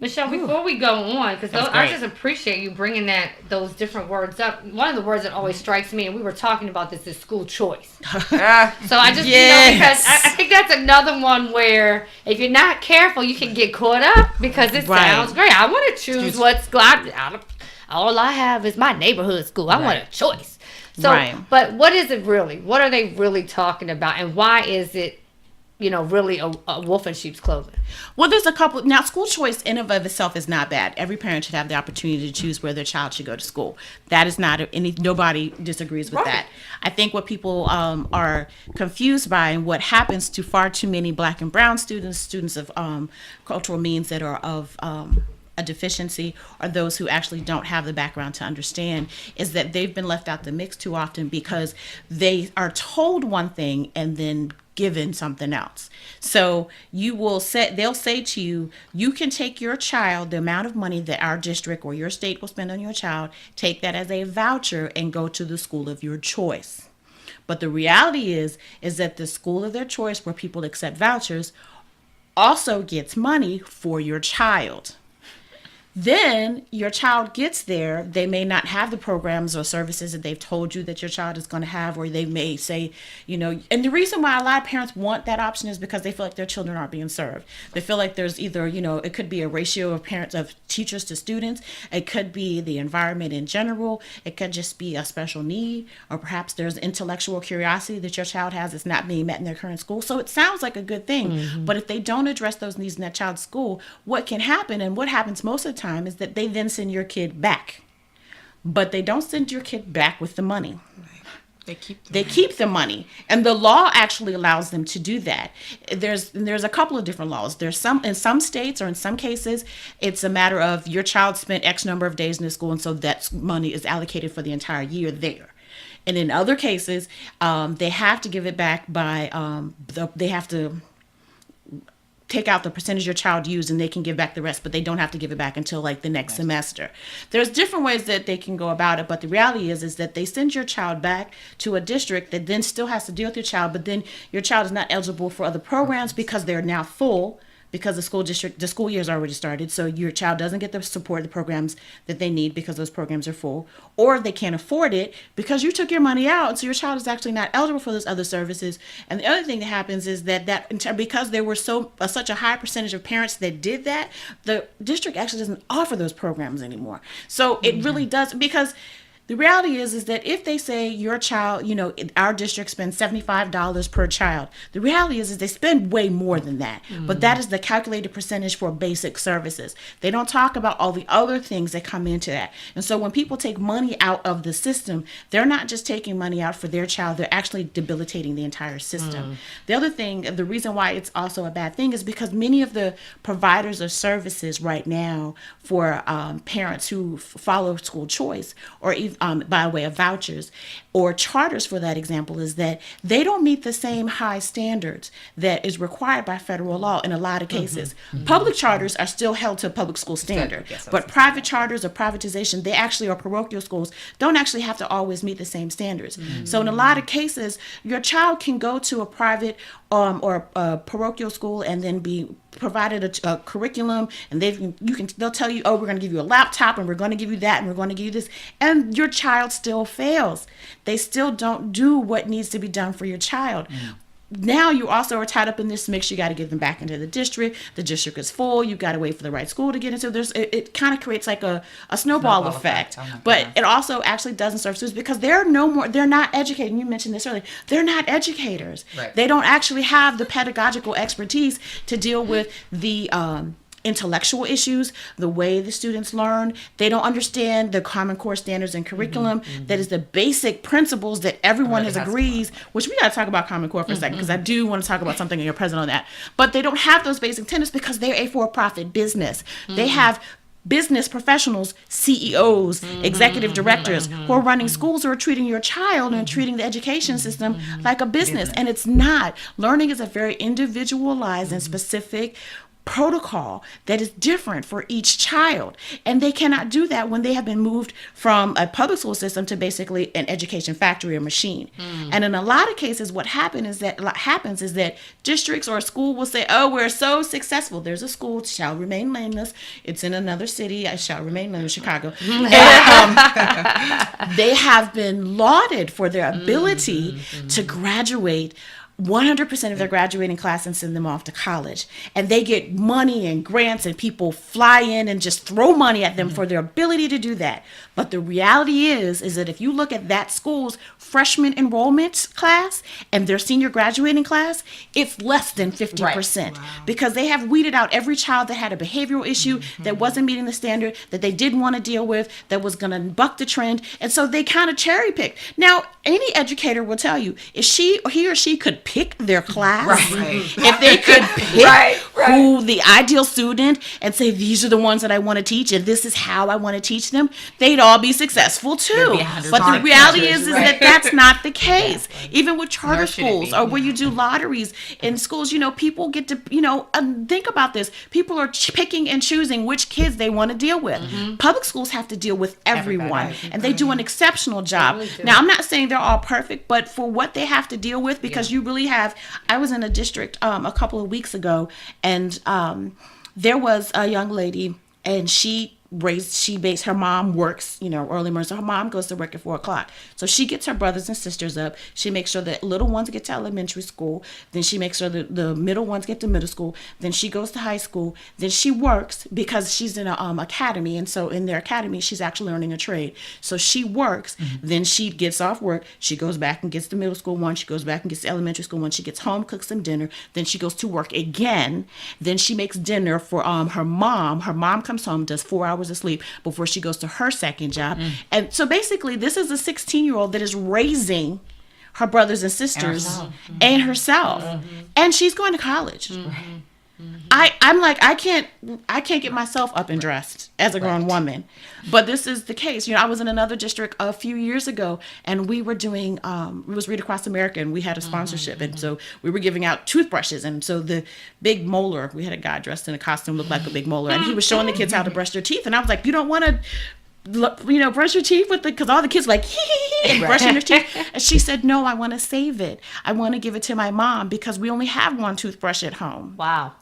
S1: Michelle, before we go on, because I just appreciate you bringing those different words up. One of the words that always strikes me, and we were talking about this, is school choice. So I just, because I think that's another one where if you're not careful, you can get caught up, because it sounds great. I want to choose what's all I have is my neighborhood school. I want a choice. So, but what is it really? What are they really talking about, and why is it, really a wolf in sheep's clothing?
S3: Well, there's a couple. Now, school choice in and of itself is not bad. Every parent should have the opportunity to choose where their child should go to school. That is not nobody disagrees with that. I think what people are confused by, and what happens to far too many Black and brown students of cultural means that are of a deficiency, or those who actually don't have the background to understand, is that they've been left out the mix too often, because they are told one thing and then given something else. So they'll say to you, you can take your child, the amount of money that our district or your state will spend on your child, take that as a voucher and go to the school of your choice. But the reality is that the school of their choice, where people accept vouchers, also gets money for your child. Then your child gets there, they may not have the programs or services that they've told you that your child is going to have, or they may say, and the reason why a lot of parents want that option is because they feel like their children aren't being served. They feel like there's either, it could be a ratio of teachers to students, it could be the environment in general, it could just be a special need, or perhaps there's intellectual curiosity that your child has that's not being met in their current school. So it sounds like a good thing, but if they don't address those needs in that child's school, what can happen, and what happens most of the time, is that they then send your kid back. But they don't send your kid back with the money. They keep the money. And the law actually allows them to do that. There's a couple of different laws. In some states, or in some cases, it's a matter of your child spent X number of days in the school, and so that money is allocated for the entire year there. And in other cases, they have to give it back by they have to take out the percentage your child used, and they can give back the rest, but they don't have to give it back until like the next semester. There's different ways that they can go about it, but the reality is that they send your child back to a district that then still has to deal with your child, but then your child is not eligible for other programs because they're now full, because the school year has already started, so your child doesn't get the support, the programs that they need, because those programs are full, or they can't afford it because you took your money out, so your child is actually not eligible for those other services. And the other thing that happens is that because there were such a high percentage of parents that did that, the district actually doesn't offer those programs anymore. So it really does, because the reality is that if they say your child, our district spends $75 per child, the reality is they spend way more than that. But that is the calculated percentage for basic services. They don't talk about all the other things that come into that. And so when people take money out of the system, they're not just taking money out for their child, they're actually debilitating the entire system. The other thing, the reason why it's also a bad thing, is because many of the providers of services right now for parents who follow school choice, or even by way of vouchers or charters, for that example, is that they don't meet the same high standards that is required by federal law in a lot of cases. Public charters are still held to a public school standard, but private charters or privatization, they actually, or parochial schools, don't actually have to always meet the same standards. So in a lot of cases, your child can go to a private or a parochial school and then be provided a curriculum, and they'll tell you, oh, we're going to give you a laptop, and we're going to give you that, and we're going to give you this, and your child still fails. They still don't do what needs to be done for your child. Now you also are tied up in this mix. You got to get them back into the district. The district is full. You got to wait for the right school to get into. It kind of creates like a snowball effect. But it also actually doesn't serve students, because they're not educated. And you mentioned this earlier. They're not educators. Right. They don't actually have the pedagogical expertise to deal with the intellectual issues, the way the students learn. They don't understand the Common Core standards and curriculum. That is the basic principles that everyone has agrees, which we got to talk about Common Core for a second, because I do want to talk about something in your present on that. But they don't have those basic tenets because they're a for-profit business. They have business professionals, CEOs, executive directors who are running schools who are treating your child and treating the education system like a business. And it's not. Learning is a very individualized and specific protocol that is different for each child, and they cannot do that when they have been moved from a public school system to basically an education factory or machine. And in a lot of cases, what happens is that districts or a school will say, oh, we're so successful. There's a school, shall remain nameless, it's in another city, I shall remain nameless, Chicago. And, they have been lauded for their ability to graduate 100% of their graduating class and send them off to college. And they get money and grants, and people fly in and just throw money at them for their ability to do that. But the reality is that if you look at that school's freshman enrollment class and their senior graduating class, it's less than 50%. Wow. Because they have weeded out every child that had a behavioral issue, that wasn't meeting the standard, that they didn't want to deal with, that was going to buck the trend. And so they kind of cherry pick. Now, any educator will tell you, if he or she could pick their class, if they could pick who the ideal student and say, these are the ones that I want to teach and this is how I want to teach them, they'd all be successful too. But the reality is that that's not the case. Even with charter schools or where you do lotteries in schools, people get to, think about this. People are picking and choosing which kids they want to deal with. Public schools have to deal with everyone, and they do an exceptional job. Really, now, I'm not saying they're all perfect, but for what they have to deal with, because you really have, I was in a district a couple of weeks ago, and there was a young lady, and her mom works, early morning. So her mom goes to work at 4:00. So she gets her brothers and sisters up. She makes sure that little ones get to elementary school. Then she makes sure that the middle ones get to middle school. Then she goes to high school. Then she works because she's in a academy. And so in their academy, she's actually learning a trade. So she works. Then she gets off work. She goes back and gets the middle school one. She goes back and gets the elementary school one. She gets home, cooks them dinner. Then she goes to work again. Then she makes dinner for her mom. Her mom comes home, does 4 hours of sleep before she goes to her second job. And so basically this is a 16-year-old that is raising her brothers and sisters and herself. And she's going to college. I'm like, I can't get myself up and dressed as a grown woman. But this is the case. I was in another district a few years ago, and we were doing, it was Read Across America, and we had a sponsorship. And so we were giving out toothbrushes. And so the big molar, we had a guy dressed in a costume, looked like a big molar, and he was showing the kids how to brush their teeth. And I was like, you don't want to, brush your teeth with because all the kids were like, and brushing their teeth. And she said, no, I want to save it. I want to give it to my mom because we only have one toothbrush at home.
S1: Wow.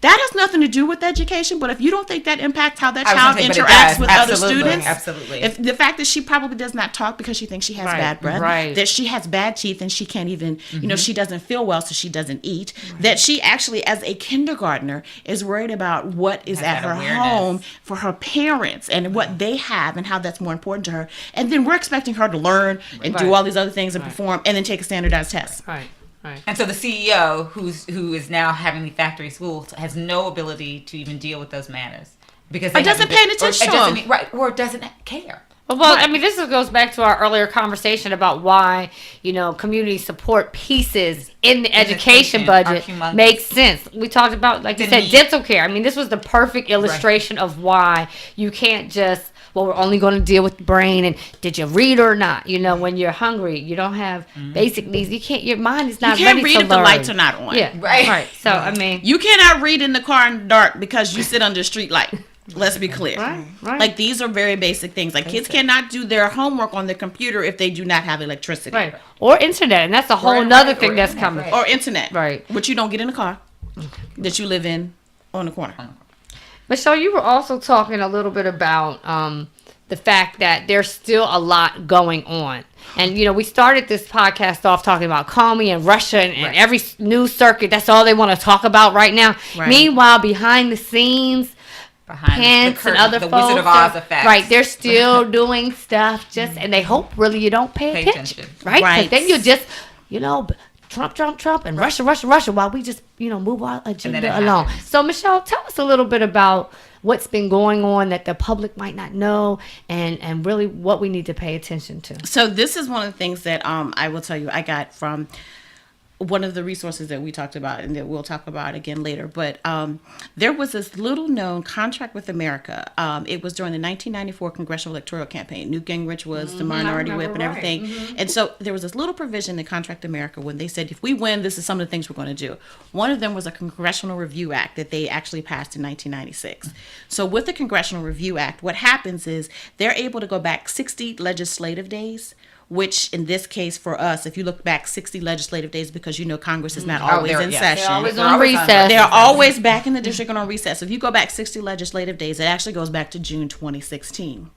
S3: That has nothing to do with education, but if you don't think that impacts how that child interacts with other students, if the fact that she probably does not talk because she thinks she has bad breath, that she has bad teeth and she can't even, she doesn't feel well, so she doesn't eat, that she actually, as a kindergartner, is worried about what is at her home for her parents and what they have and how that's more important to her. And then we're expecting her to learn and do all these other things and perform and then take a standardized test.
S1: Right.
S2: And so the CEO, who is now having the factory schools, has no ability to even deal with those matters because they
S3: doesn't pay attention to them,
S2: or doesn't care.
S1: Well, I mean, this goes back to our earlier conversation about why community support pieces in the education budget makes sense. We talked about, like you said, dental care. I mean, this was the perfect illustration of why you can't just. Well, we're only going to deal with the brain, and did you read or not? When you're hungry, you don't have basic needs. You can't. Your mind is not ready to learn. You can't read if the lights are not on. Yeah, right. So I mean,
S3: you cannot read in the car in the dark because you sit under a street light. Let's be clear.
S1: Right.
S3: Like these are very basic things. Like kids cannot do their homework on their computer if they do not have electricity.
S1: Right. Or internet, and that's a whole nother thing that's coming.
S3: Or internet.
S1: Right.
S3: Which you don't get in the car that you live in on the corner.
S1: Michelle, you were also talking a little bit about the fact that there's still a lot going on. And, we started this podcast off talking about Comey and Russia and every news circuit. That's all they want to talk about right now. Right. Meanwhile, behind the scenes, Pence and other
S2: the
S1: folks,
S2: Wizard of Oz effect.
S1: Right, they're still doing stuff and they hope really you don't pay attention. Right? Because then you just, Trump, and Russia, while we just, move our agenda along.
S2: happens.
S1: So, Michelle, tell us a little bit about what's been going on that the public might not know, and really what we need to pay attention to.
S3: So this is one of the things that I will tell you I got from one of the resources that we talked about and that we'll talk about again later. But there was this little known contract with America. It was during the 1994 congressional electoral campaign. Newt Gingrich was the minority whip and everything. And so there was this little provision in Contract America when they said, if we win, this is some of the things we're going to do. One of them was a Congressional Review Act that they actually passed in 1996. So with the Congressional Review Act, what happens is they're able to go back 60 legislative days, which in this case for us, if you look back 60 legislative days, because Congress is not always in session.
S1: They're always on recess.
S3: They're always back in the district and on recess. So if you go back 60 legislative days, it actually goes back to June 2016.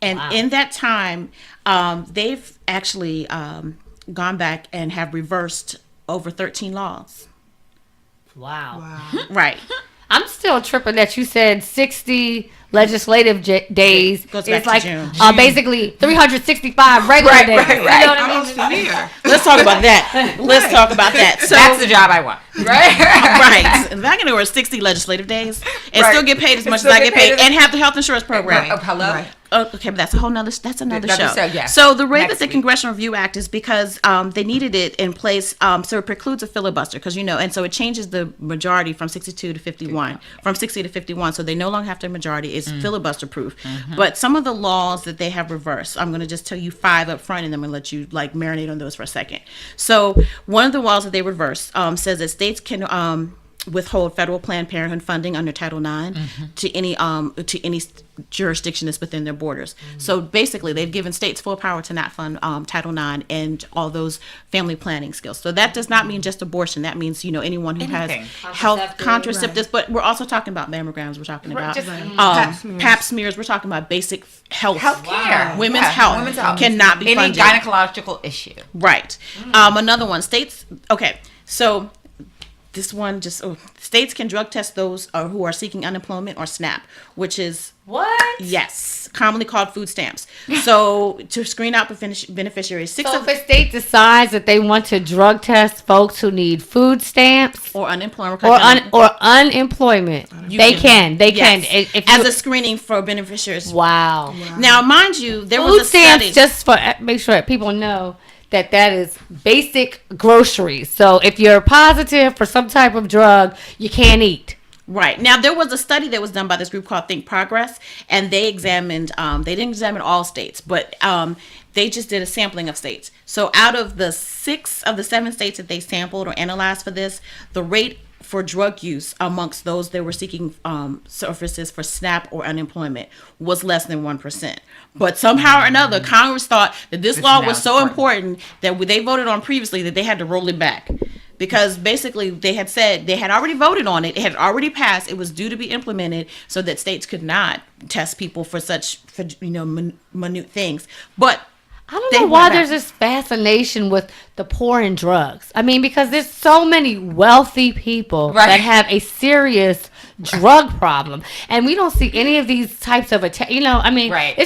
S3: And in that time, they've actually gone back and have reversed over 13 laws.
S1: Wow.
S3: Right.
S1: I'm still tripping that you said 60 legislative days.
S3: Goes back
S1: It's
S3: to
S1: like
S3: June.
S1: basically 365 regular days.
S2: right.
S1: You know what I mean?
S4: Almost a year.
S3: Let's talk about that. Let's talk about that. So,
S2: That's the job I want.
S3: right. And back in there were 60 legislative days and still get paid as much as I get paid and have the health insurance program.
S2: Oh, hello.
S4: Right.
S3: Oh, okay, but that's another
S2: Another
S3: show.
S2: show, yeah.
S3: So the way
S2: Next
S3: that the
S2: week.
S3: Congressional Review Act is because they needed it in place, so it precludes a filibuster because and so it changes the majority from 62 to 51, from 60 to 51. So they no longer have to have a majority. It's filibuster proof. But some of the laws that they have reversed, I'm going to just tell you 5 up front, and then I'm going to let you marinate on those for a second. So one of the laws that they reversed says that states can withhold federal Planned Parenthood funding under Title IX to any jurisdiction that's within their borders. So basically, they've given states full power to not fund Title IX and all those family planning skills. So that does not mean just abortion. That means anyone who
S2: Anything.
S3: has health contraceptives. But we're also talking about mammograms. We're talking about Pap smears. We're talking about basic health.
S2: Healthcare.
S3: Women's health cannot be
S2: Any
S3: funded.
S2: gynecological issue.
S3: Right. Another one. States. Okay. So this one states can drug test those who are seeking unemployment or SNAP, which is yes, commonly called food stamps. So to screen out beneficiaries,
S1: So if a state decides that they want to drug test folks who need food stamps
S3: or unemployment
S1: or unemployment, they can. If
S3: as a screening for beneficiaries.
S1: Wow.
S3: Now, mind you, there
S1: Food
S3: was a
S1: stamps,
S3: study.
S1: just for make sure people know that is basic groceries. So if you're positive for some type of drug, you can't eat.
S3: Right. Now, there was a study that was done by this group called Think Progress, and they examined, they didn't examine all states, but they just did a sampling of states. So out of the 6 of the 7 states that they sampled or analyzed for this, the rate for drug use amongst those that were seeking services for SNAP or unemployment was less than 1%. But somehow or another, Congress thought that this law was so important that they voted on previously that they had to roll it back. Because basically they had said they had already voted on it. It had already passed. It was due to be implemented so that states could not test people for minute things. But
S1: I don't know why there's this fascination with the poor and drugs. I mean, because there's so many wealthy people that have a serious drug problem, and we don't see any of these types of it's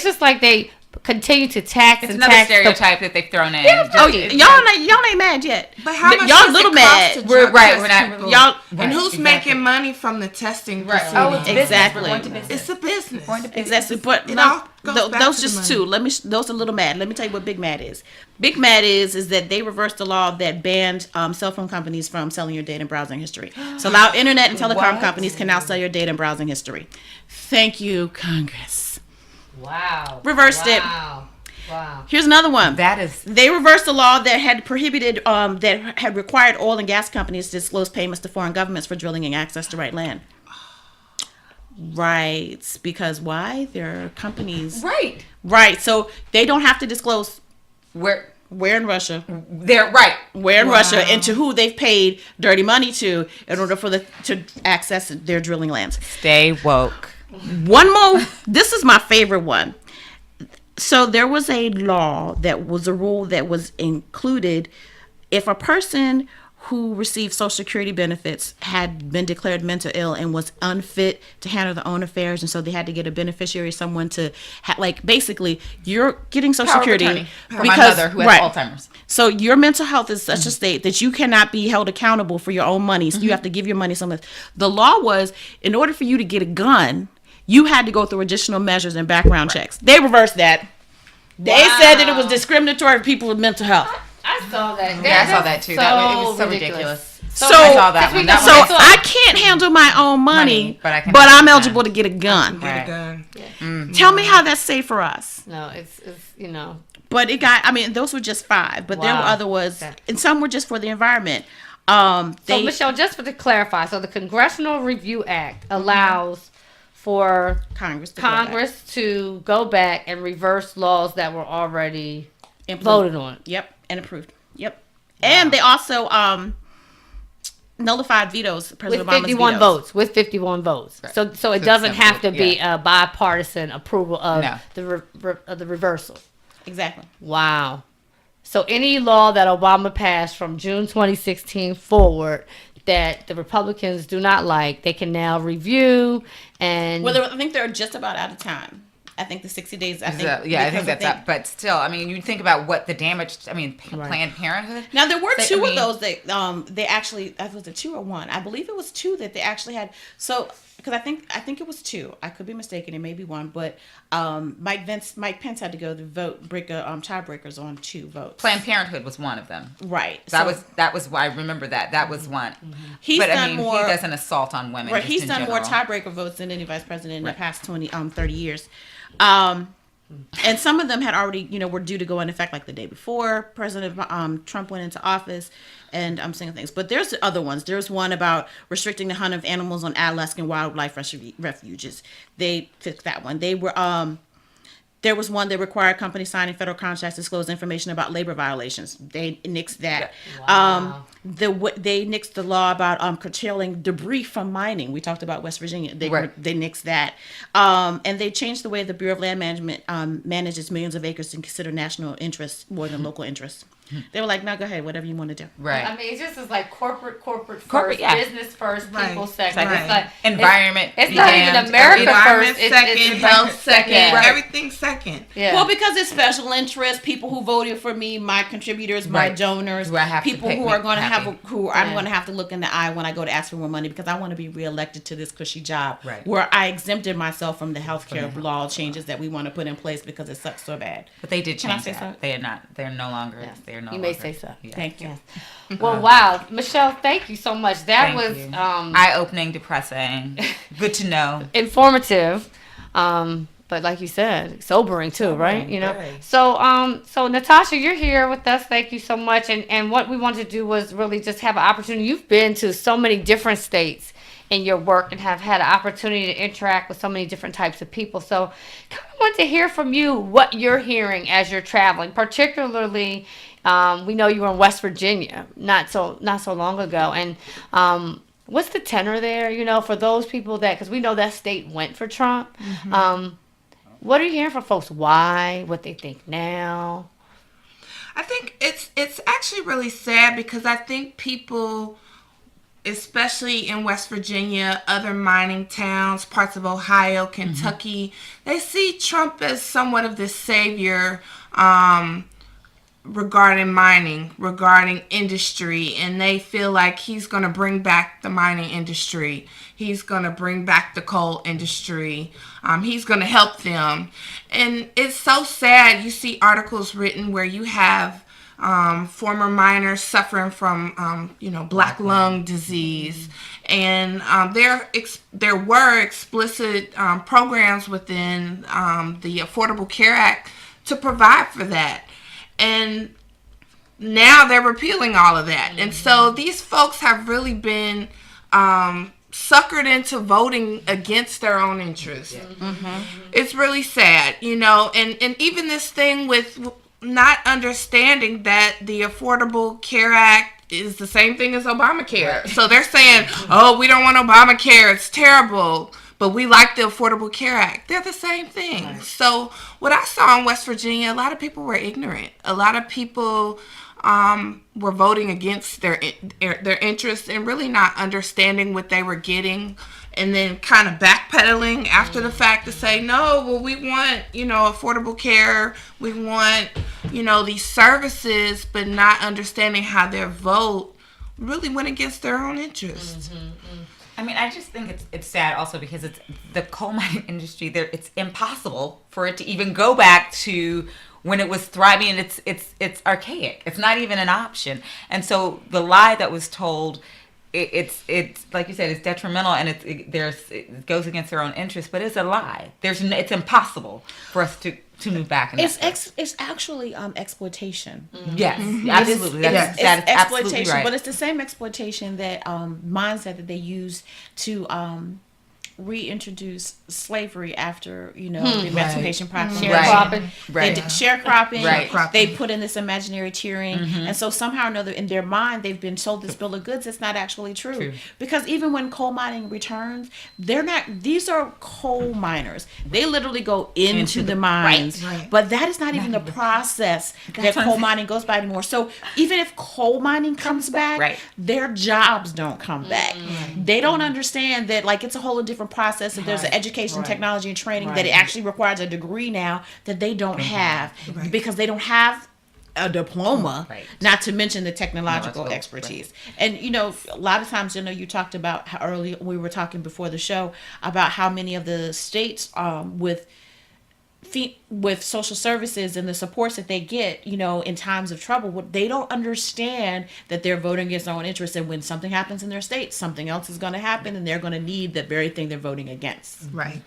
S1: just like they continue to tax
S2: It's
S1: and
S2: another
S1: tax
S2: stereotype that they've thrown in.
S3: Y'all ain't mad yet.
S4: But how much
S3: y'all
S4: does
S3: little
S4: it cost
S3: mad.
S4: to
S2: We're
S4: drug
S2: right.
S4: test
S2: We're not.
S4: people?
S3: Y'all
S4: And who's making money from the testing procedure?
S2: Oh, it's
S3: Exactly.
S4: It's a business.
S3: Exactly, but
S4: It all goes back
S3: those
S4: to the
S3: just
S4: money.
S3: 2. Those are little mad. Let me tell you what Big Mad is. Big Mad is that they reversed the law that banned cell phone companies from selling your data and browsing history. So now internet and telecom companies can now sell your data and browsing history. Thank you, Congress.
S1: Wow.
S3: Reversed it.
S1: Wow.
S3: Here's another one.
S2: That
S3: They reversed the law that had prohibited, that had required oil and gas companies to disclose payments to foreign governments for drilling and access to right land. Right. Because why? They're companies. Right. So they don't have to disclose where in Russia.
S2: They're right.
S3: Where in Russia and to who they've paid dirty money to in order to access their drilling lands.
S2: Stay woke.
S3: One more. This is my favorite one. So there was a law that was a rule that was included if a person who received Social Security benefits had been declared mental ill and was unfit to handle their own affairs, and so they had to get a beneficiary, someone to basically you're getting Social
S2: Power of
S3: Security
S2: attorney for my mother who has Alzheimer's.
S3: So your mental health is such a state that you cannot be held accountable for your own money. So you have to give your money something. The law was, in order for you to get a gun, you had to go through additional measures and background checks. They reversed that. They said that it was discriminatory for people with mental health.
S1: I saw that.
S2: Yeah, I saw that too.
S1: So
S2: it was so ridiculous.
S3: So,
S2: I saw that one. That
S3: so
S2: one
S3: I can't handle my own money,
S2: but
S3: I'm eligible to get a gun.
S4: Get a gun.
S1: Yeah.
S3: Tell me how that's safe for us.
S1: No, it's
S3: But it got, I mean, those were just 5, but there were
S1: Wow.
S3: other ones, and some were just for the environment.
S1: So Michelle, just to clarify, so the Congressional Review Act allows for
S3: Congress
S1: to go back and reverse laws that were already
S3: implemented.
S1: voted on.
S3: Yep, and approved. Yep. Wow. And they also nullified vetoes, President
S1: With
S3: Obama's
S1: 51
S3: vetoes.
S1: votes. With 51 votes.
S2: Right.
S1: So it
S2: So
S1: doesn't
S2: it's
S1: have to
S2: simple,
S1: be a bipartisan approval of
S2: No.
S1: the reversal.
S3: Exactly.
S1: Wow. So any law that Obama passed from June 2016 forward that the Republicans do not like, they can now review and...
S3: Well, I think they're just about out of time. I think the 60 days, I think.
S2: I think that's up. But still, I mean, you think about what the damage, Planned Parenthood.
S3: Now, there were two of those that they actually, was it 2 or 1? I believe it was 2 that they actually had. So, because I think it was 2. I could be mistaken. It may be 1. But Mike Pence had to go to vote, break tiebreakers on 2 votes.
S2: Planned Parenthood was one of them.
S3: Right.
S2: That was why I remember that. That was one.
S3: He's done more.
S2: He does an assault on women.
S3: Right.
S2: Just
S3: He's
S2: in
S3: done
S2: general.
S3: more tiebreaker votes than any vice president in the past 30 years. And some of them had already, were due to go into effect like the day before President Trump went into office, and I'm saying things. But there's other ones. There's one about restricting the hunt of animals on Alaskan wildlife refuges. They fixed that one. They were there was one that required companies signing federal contracts to disclose information about labor violations. They nixed that.
S1: Wow.
S3: They nixed the law about curtailing debris from mining. We talked about West Virginia. They nixed that. And they changed the way the Bureau of Land Management manages millions of acres to consider national interests more than local interests. They were like, no, go ahead, whatever you want to do.
S2: Right.
S1: I mean, it just is like corporate first, business first, people second.
S4: Right.
S1: It's like
S2: Environment.
S1: It's not even America
S4: Environment
S1: first.
S4: second,
S1: It's
S4: health second,
S1: Yeah.
S4: everything second.
S1: Yeah.
S3: Well, because it's special interests, people who voted for me, my contributors, my donors,
S2: Who I have to
S3: people
S2: pick
S3: who are
S2: me
S3: going to
S2: happy.
S3: I'm going to have to look in the eye when I go to ask for more money because I want to be reelected to this cushy job.
S2: Right.
S3: Where I exempted myself from the healthcare law changes that we want to put in place because it sucks so bad.
S2: But they did
S3: Can I
S2: change
S3: say
S2: that.
S3: something?
S2: They are not. They're no longer.
S1: Yeah.
S2: They are no
S1: You
S2: longer.
S1: may say so.
S2: Yeah.
S3: Thank you.
S1: Well, wow, Michelle, thank you so much. That
S2: Thank
S1: was
S2: you. Eye-opening, depressing. Good to know.
S1: informative, but like you said, sobering too, right?
S2: very.
S1: So Natasha, you're here with us. Thank you so much. And what we wanted to do was really just have an opportunity. You've been to so many different states in your work and have had an opportunity to interact with so many different types of people. So kind of want to hear from you what you're hearing as you're traveling, particularly. We know you were in West Virginia not so long ago, and what's the tenor there? For those people because we know that state went for Trump. What are you hearing from folks? Why? What they think now?
S4: I think it's actually really sad because I think people, especially in West Virginia, other mining towns, parts of Ohio, Kentucky, they see Trump as somewhat of this savior regarding mining, regarding industry, and they feel like he's going to bring back the mining industry. He's going to bring back the coal industry. He's going to help them. And it's so sad. You see articles written where you have former miners suffering from, black lung disease. And there were explicit programs within the Affordable Care Act to provide for that. And now they're repealing all of that. And so these folks have really been suckered into voting against their own interests. It's really sad, and even this thing with not understanding that the Affordable Care Act is the same thing as Obamacare. Right. So they're saying, oh, we don't want Obamacare, it's terrible, but we like the Affordable Care Act. They're the same thing. Right. So what I saw in West Virginia, a lot of people were ignorant. A lot of people were voting against their interests and really not understanding what they were getting, and then kind of backpedaling after the fact to say, no, well, we want, affordable care. We want, these services, but not understanding how their vote really went against their own interests.
S2: I mean, I just think it's sad also because it's the coal mining industry. It's impossible for it to even go back to when it was thriving, and it's archaic. It's not even an option. And so the lie that was told, it's like you said, it's detrimental, and it goes against their own interests. But it's a lie. It's impossible for us to move back.
S3: It's actually exploitation.
S2: Yes, absolutely. That's
S3: exploitation,
S2: absolutely right.
S3: but it's the same exploitation that mindset that they use to reintroduce slavery after the Emancipation Proclamation.
S1: Sharecropping.
S3: They did sharecropping.
S2: Right.
S3: They put in this imaginary tiering, and so somehow or another, in their mind, they've been sold this bill of goods. It's not actually true. Because even when coal mining returns, they're not. These are coal miners. They literally go into the mines, but that is not even the process that coal mining goes by anymore. So even if coal mining comes back, their jobs don't come back. They don't understand that it's a whole different process, that there's an education, technology, and training that it actually requires a degree now that they don't have because they don't have a diploma, not to mention the technological expertise. And a lot of times, you talked about how early we were talking before the show about how many of the states with social services and the supports that they get, in times of trouble, they don't understand that they're voting against their own interests. And when something happens in their state, something else is going to happen, and they're going to need the very thing they're voting against.
S4: Right.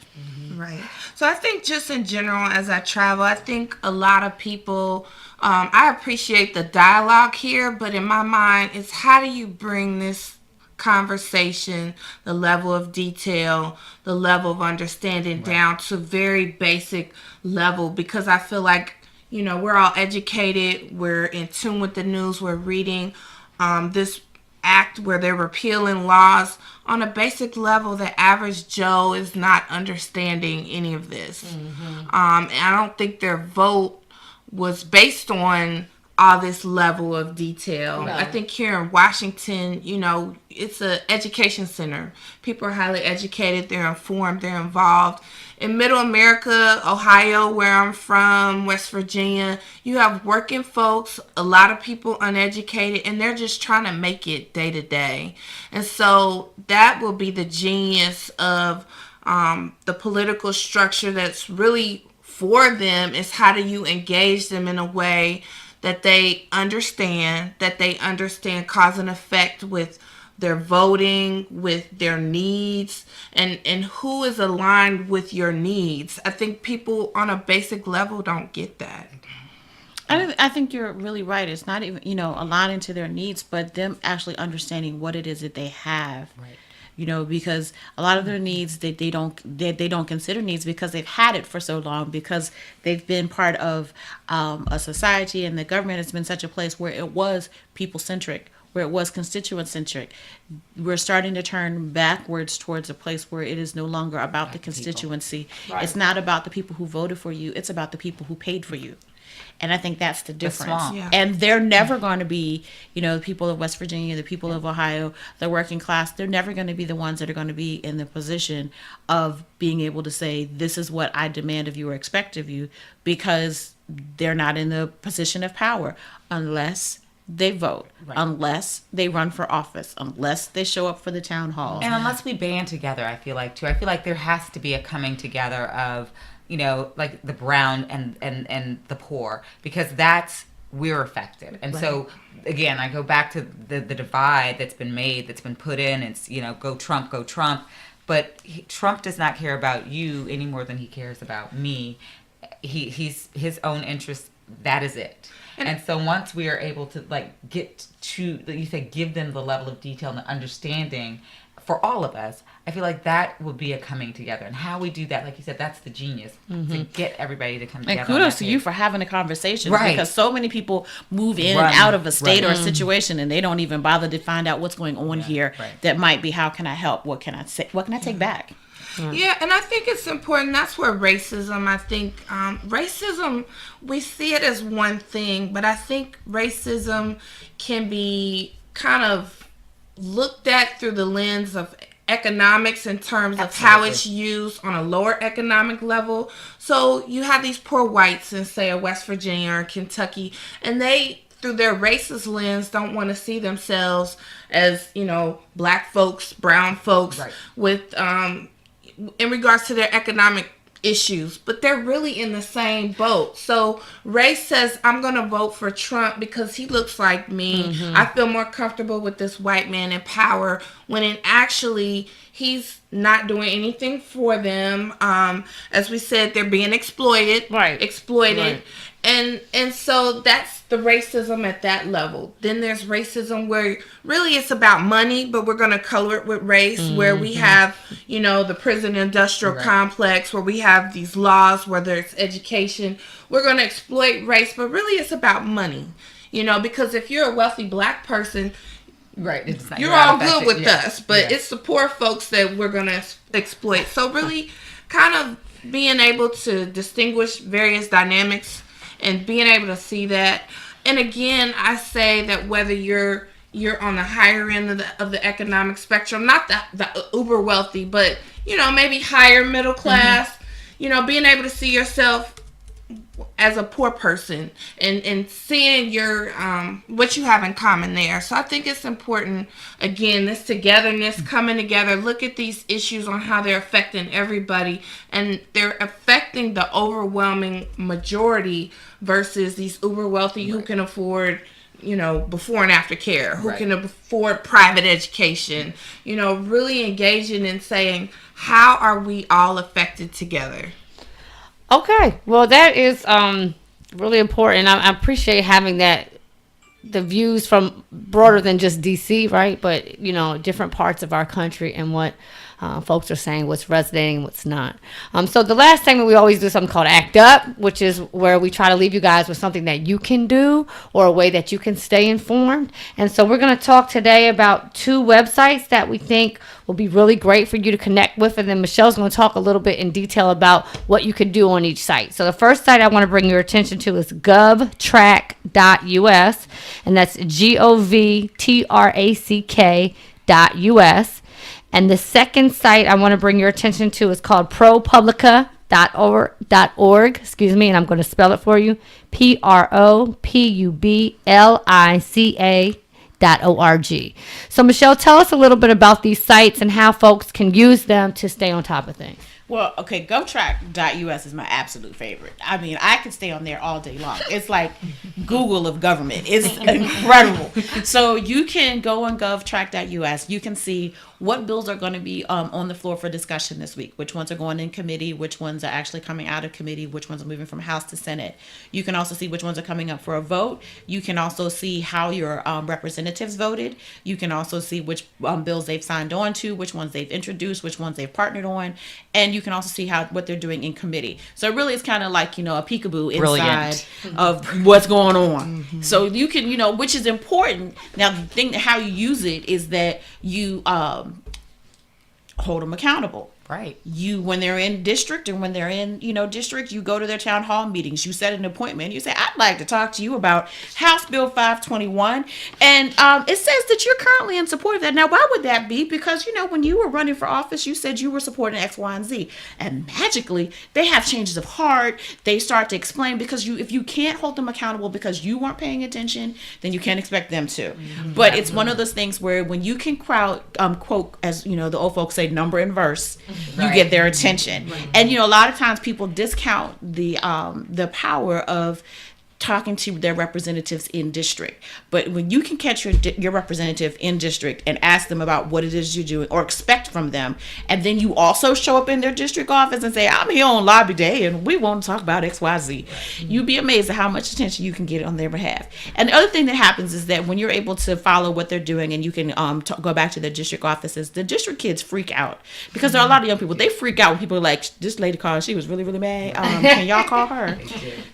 S4: So I think just in general, as I travel, I think a lot of people, I appreciate the dialogue here, but in my mind, it's how do you bring this conversation, the level of detail, the level of understanding down to very basic level, because I feel like, we're all educated, we're in tune with the news, we're reading this act where they're repealing laws on a basic level. The average Joe is not understanding any of this. And I don't think their vote was based on all this level of detail. I think here in Washington, it's an education center. People are highly educated, they're informed, they're involved. In Middle America, Ohio, where I'm from, West Virginia, you have working folks, a lot of people uneducated, and they're just trying to make it day to day. And so that will be the genius of the political structure that's really for them, is how do you engage them in a way that they understand cause and effect with their voting, with their needs, and who is aligned with your needs. I think people on a basic level don't get that.
S3: I think you're really right. It's not even, aligning to their needs, but them actually understanding what it is that they have. Because a lot of their needs they don't consider needs because they've had it for so long, because they've been part of a society, and the government has been such a place where it was people-centric, where it was constituent-centric. We're starting to turn backwards towards a place where it is no longer about the constituency. It's not about the people who voted for you. It's about the people who paid for you. And I think that's the difference. And they're never going to be, the people of West Virginia, the people of Ohio, the working class, they're never going to be the ones that are going to be in the position of being able to say, this is what I demand of you or expect of you, because they're not in the position of power unless they vote, unless they run for office, unless they show up for the town hall.
S2: And unless we band together, I feel like there has to be a coming together of, like the brown and the poor, because we're affected. And so, again, I go back to the divide that's been made, that's been put in. It's, go Trump, go Trump. But Trump does not care about you any more than he cares about me. He's his own interest. That is it. And so once we are able to get to, you say, give them the level of detail and understanding for all of us, I feel like that will be a coming together. And how we do that, like you said, that's the genius, to get everybody to come together.
S3: And kudos to you for having a conversation, because so many people move in and out of a state or a situation, and they don't even bother to find out what's going on here. That might be, how can I help? What can I say? What can I take back?
S4: Yeah, and I think it's important. That's where racism, racism, we see it as one thing, but I think racism can be kind of looked at through the lens of economics in terms of how it's used on a lower economic level. So you have these poor whites in, say, West Virginia or Kentucky, and they, through their racist lens, don't want to see themselves as, black folks, brown folks, with in regards to their economic issues, but they're really in the same boat. So Ray says, I'm going to vote for Trump because he looks like me. I feel more comfortable with this white man in power, when in actually he's not doing anything for them. As we said, they're being exploited. And so that's the racism at that level. Then there's racism where really it's about money, but we're going to color it with race, where we have, the prison industrial complex, where we have these laws, whether it's education, we're going to exploit race, but really it's about money, because if you're a wealthy black person, you're all good with us, but it's the poor folks that we're going to exploit. So really kind of being able to distinguish various dynamics and being able to see that. And again, I say that whether you're on the higher end of the economic spectrum, not the uber wealthy, but maybe higher middle class, being able to see yourself as a poor person and seeing your what you have in common there. So I think it's important, again, this togetherness, coming together, look at these issues on how they're affecting everybody, and they're affecting the overwhelming majority versus these uber wealthy who can afford before and after care, who can afford private education, really engaging in saying, how are we all affected together?
S1: Okay, well, that is really important. I appreciate having the views from broader than just DC, right? But, different parts of our country and what folks are saying, what's resonating, what's not. So the last segment, we always do something called Act Up, which is where we try to leave you guys with something that you can do or a way that you can stay informed. And so we're going to talk today about 2 websites that we think will be really great for you to connect with. And then Michelle's going to talk a little bit in detail about what you can do on each site. So the first site I want to bring your attention to is govtrack.us, and that's govtrack.us. And the second site I want to bring your attention to is called ProPublica.org, and I'm going to spell it for you, ProPublica.org. So Michelle, tell us a little bit about these sites and how folks can use them to stay on top of things.
S3: Well, okay, govtrack.us is my absolute favorite. I mean, I could stay on there all day long. It's like Google of government. It's incredible. So you can go on govtrack.us. You can see what bills are going to be on the floor for discussion this week, which ones are going in committee, which ones are actually coming out of committee, which ones are moving from House to Senate. You can also see which ones are coming up for a vote. You can also see how your representatives voted. You can also see which bills they've signed on to, which ones they've introduced, which ones they've partnered on, and you can also see what they're doing in committee. So it really is kind of like, a peekaboo inside of what's going on. Mm-hmm. So you can, which is important. Now, the thing, how you use it is that you hold them accountable.
S2: Right.
S3: When they're in district and when they're in, district, you go to their town hall meetings. You set an appointment. You say, I'd like to talk to you about House Bill 521. And it says that you're currently in support of that. Now, why would that be? Because, when you were running for office, you said you were supporting X, Y, and Z. And magically, they have changes of heart. They start to explain, because if you can't hold them accountable because you weren't paying attention, then you can't expect them to. Mm-hmm. But it's one of those things where when you can quote, as, the old folks say, number and verse, you get their attention. Right. And a lot of times people discount the power of talking to their representatives in district. But when you can catch your representative in district and ask them about what it is you're doing or expect from them, and then you also show up in their district office and say, I'm here on lobby day and we want to talk about XYZ, you'd be amazed at how much attention you can get on their behalf. And the other thing that happens is that when you're able to follow what they're doing and you can go back to the district offices, the district kids freak out, because there are a lot of young people, they freak out when people are like, this lady called, she was really, really mad. Can y'all call her?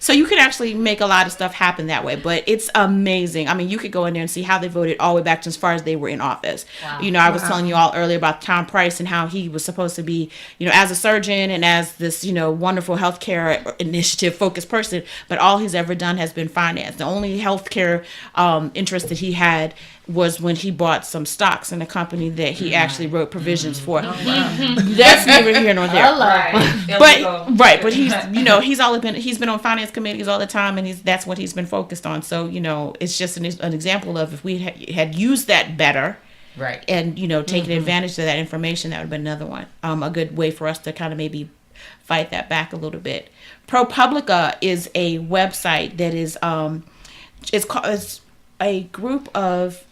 S3: So you can actually make a lot of stuff happen that way, but it's amazing. I mean, you could go in there and see how they voted all the way back to as far as they were in office. Wow. I was telling you all earlier about Tom Price and how he was supposed to be, as a surgeon and as this, wonderful healthcare initiative focused person, but all he's ever done has been finance. The only healthcare interest that he had was when he bought some stocks in a company that he actually wrote provisions for. That's neither here nor there. But he's been on finance committees all the time, and that's what he's been focused on. So it's just an example of if we had used that better.
S2: Right.
S3: And, taking advantage of that information, that would have been another one. A good way for us to kind of maybe fight that back a little bit. ProPublica is a website that is, it's a group of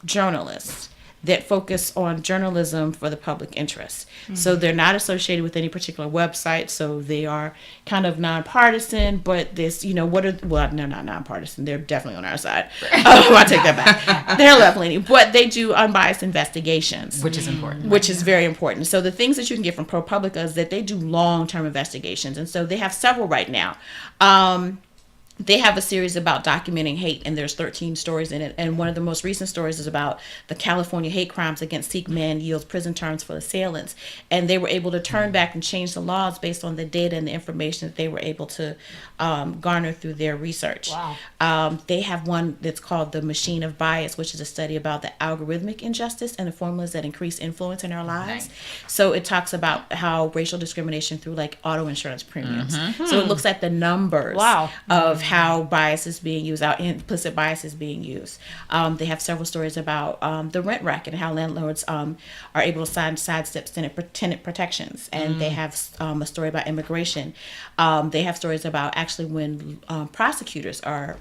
S3: journalists that focus on journalism for the public interest. So they're not associated with any particular website. So they are kind of nonpartisan, but they're not nonpartisan. They're definitely on our side. I take that back. They're left-leaning, but they do unbiased investigations.
S2: Which is important.
S3: Which is very important. So the things that you can get from ProPublica is that they do long-term investigations. And so they have several right now. They have a series about documenting hate, and there's 13 stories in it. And one of the most recent stories is about the California hate crimes against Sikh men yields prison terms for assailants. And they were able to turn back and change the laws based on the data and the information that they were able to garner through their research.
S1: Wow.
S3: They have one that's called The Machine of Bias, which is a study about the algorithmic injustice and the formulas that increase influence in our lives. Nice. So it talks about how racial discrimination through like auto insurance premiums. So it looks at the numbers of how bias is being used, how implicit bias is being used. They have several stories about the rent racket and how landlords are able to sidestep tenant protections. And they have a story about immigration. They have stories about actually when prosecutors are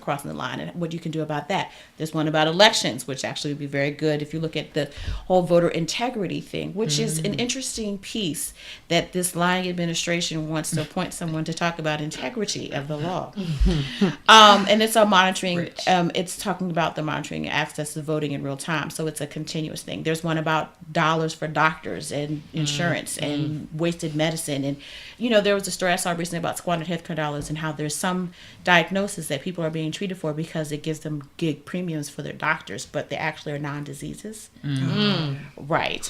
S3: crossing the line and what you can do about that. There's one about elections, which actually would be very good if you look at the whole voter integrity thing, which is an interesting piece that this lying administration wants to appoint someone to talk about integrity of the law. And it's a monitoring, it's talking about the monitoring access to voting in real time. So it's a continuous thing. There's one about dollars for doctors and insurance and wasted medicine. And, there was a story I saw recently about squandered healthcare dollars and how there's some diagnoses that people are being treated for because it gives them big premiums for their doctors, but they actually are non-diseases. Right.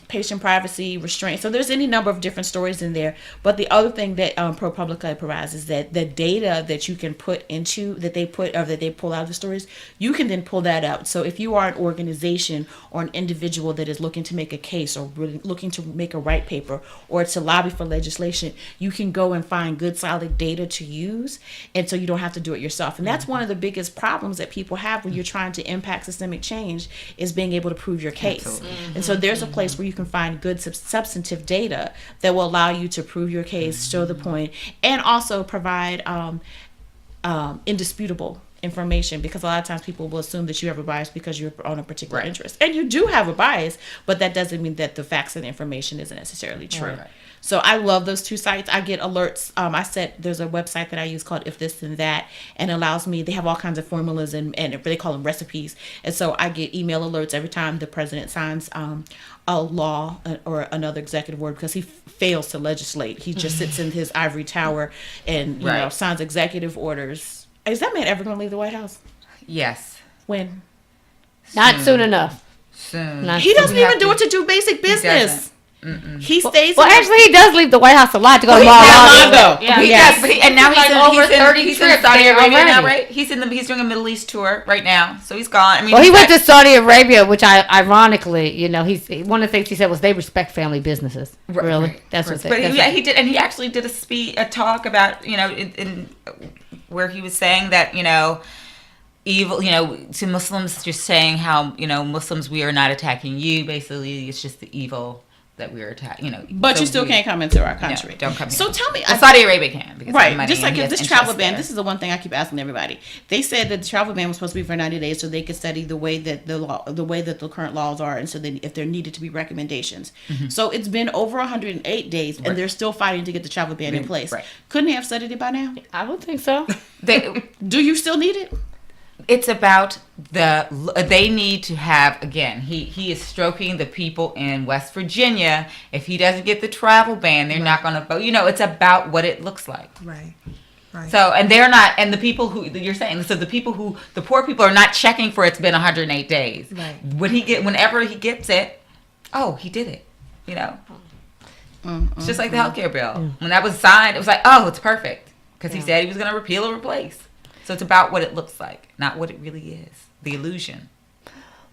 S3: Patient privacy, restraint. So there's any number of different stories in there. But the other thing that ProPublica provides is that the data that you can put into, that they pull out of the stories, you can then pull that out. So if you are an organization or an individual that is looking to make a case or really looking to make a white paper or to lobby for legislation, you can go and find good solid data to use, and so you don't have to do it yourself. And that's one of the biggest problems that people have when you're trying to impact systemic change, is being able to prove your case. And so there's a place where you can find good substantive data that will allow you to prove your case, show the point, and also provide indisputable information, because a lot of times people will assume that you have a bias because you're on a particular interest, and you do have a bias, but that doesn't mean that the facts and the information isn't necessarily true. So I love those two sites. I get alerts. There's a website that I use called If This Then That, and it allows me, they have all kinds of formulas and they call them recipes. And so I get email alerts every time the president signs a law or another executive order, because he fails to legislate. He just sits in his ivory tower and signs executive orders. Is that man ever going to leave the White House?
S2: Yes.
S3: When?
S1: Not soon enough.
S3: He doesn't even do it to do basic business. He stays.
S1: Well, actually, he does leave the White House a lot to go to Mar-a-Lago.
S2: Yeah, he does. And now he's in Saudi Arabia now, right? He's doing a Middle East tour right now, so he's gone. I mean,
S1: he went to Saudi Arabia, which ironically, he's one of the things he said was they respect family businesses. Really, that's what.
S2: But he did, and he actually did a talk about in where he was saying that evil, to Muslims, just saying how Muslims, we are not attacking you. Basically, it's just the evil that we are attacking,
S3: But so you still can't come into our country.
S2: No, don't come.
S3: So tell me,
S2: Saudi Arabia can, because
S3: right? Just like if this travel ban. This is the one thing I keep asking everybody. They said that the travel ban was supposed to be for 90 days, so they could study the way that the current laws are, and so then if there needed to be recommendations. So it's been over 108 days, and they're still fighting to get the travel ban in place. Couldn't they have studied it by now?
S1: I don't think so.
S3: Do you still need it?
S2: It's about they need to have, again, he is stroking the people in West Virginia. If he doesn't get the travel ban, they're not going to vote. It's about what it looks like.
S4: Right.
S2: So, and they're not, and the people who you're saying, so the poor people are not checking for it's been 108 days.
S4: Right.
S2: Whenever he gets it, he did it. It's just like the healthcare bill. When that was signed, it was like, it's perfect, because he said he was going to repeal or replace. So it's about what it looks like, not what it really is. The illusion.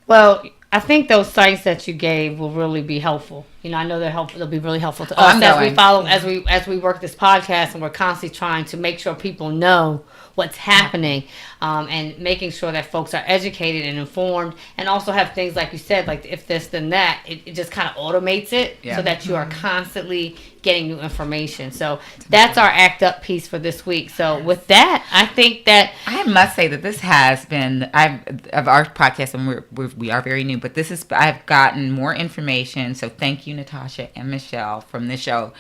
S1: Well, I think those sites that you gave will really be helpful. You know, I know they're helpful. They'll be really helpful to us as we work this podcast, and we're constantly trying to make sure people know what's happening, and making sure that folks are educated and informed, and also have things like you said, like if this then that, it just kind of automates it so that you are constantly getting new information. So that's our Act Up piece for this week. So with that, I think that
S2: I must say that this has been of our podcast, and we are very new, but I've gotten more information. So thank you, Natasha and Michelle, from this show.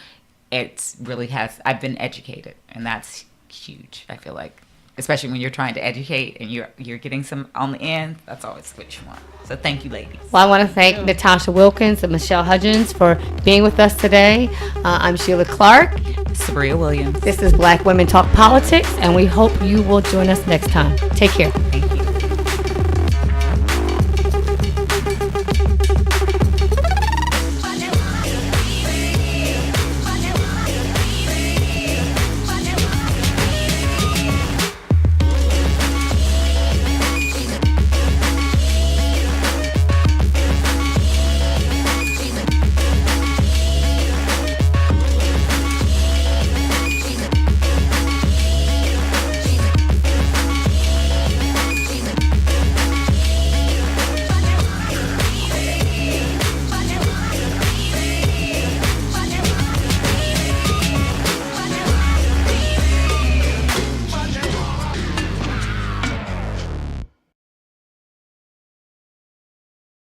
S2: I've been educated, and that's huge. I feel like, especially when you're trying to educate and you're getting some on the end, that's always what you want. So thank you, ladies.
S1: Well, I want to thank Natasha Wilkins and Michelle Hudgens for being with us today. I'm Sheila Clark.
S2: Sabriya Williams.
S1: This is Black Women Talk Politics, and we hope you will join us next time. Take care.
S2: Thank you.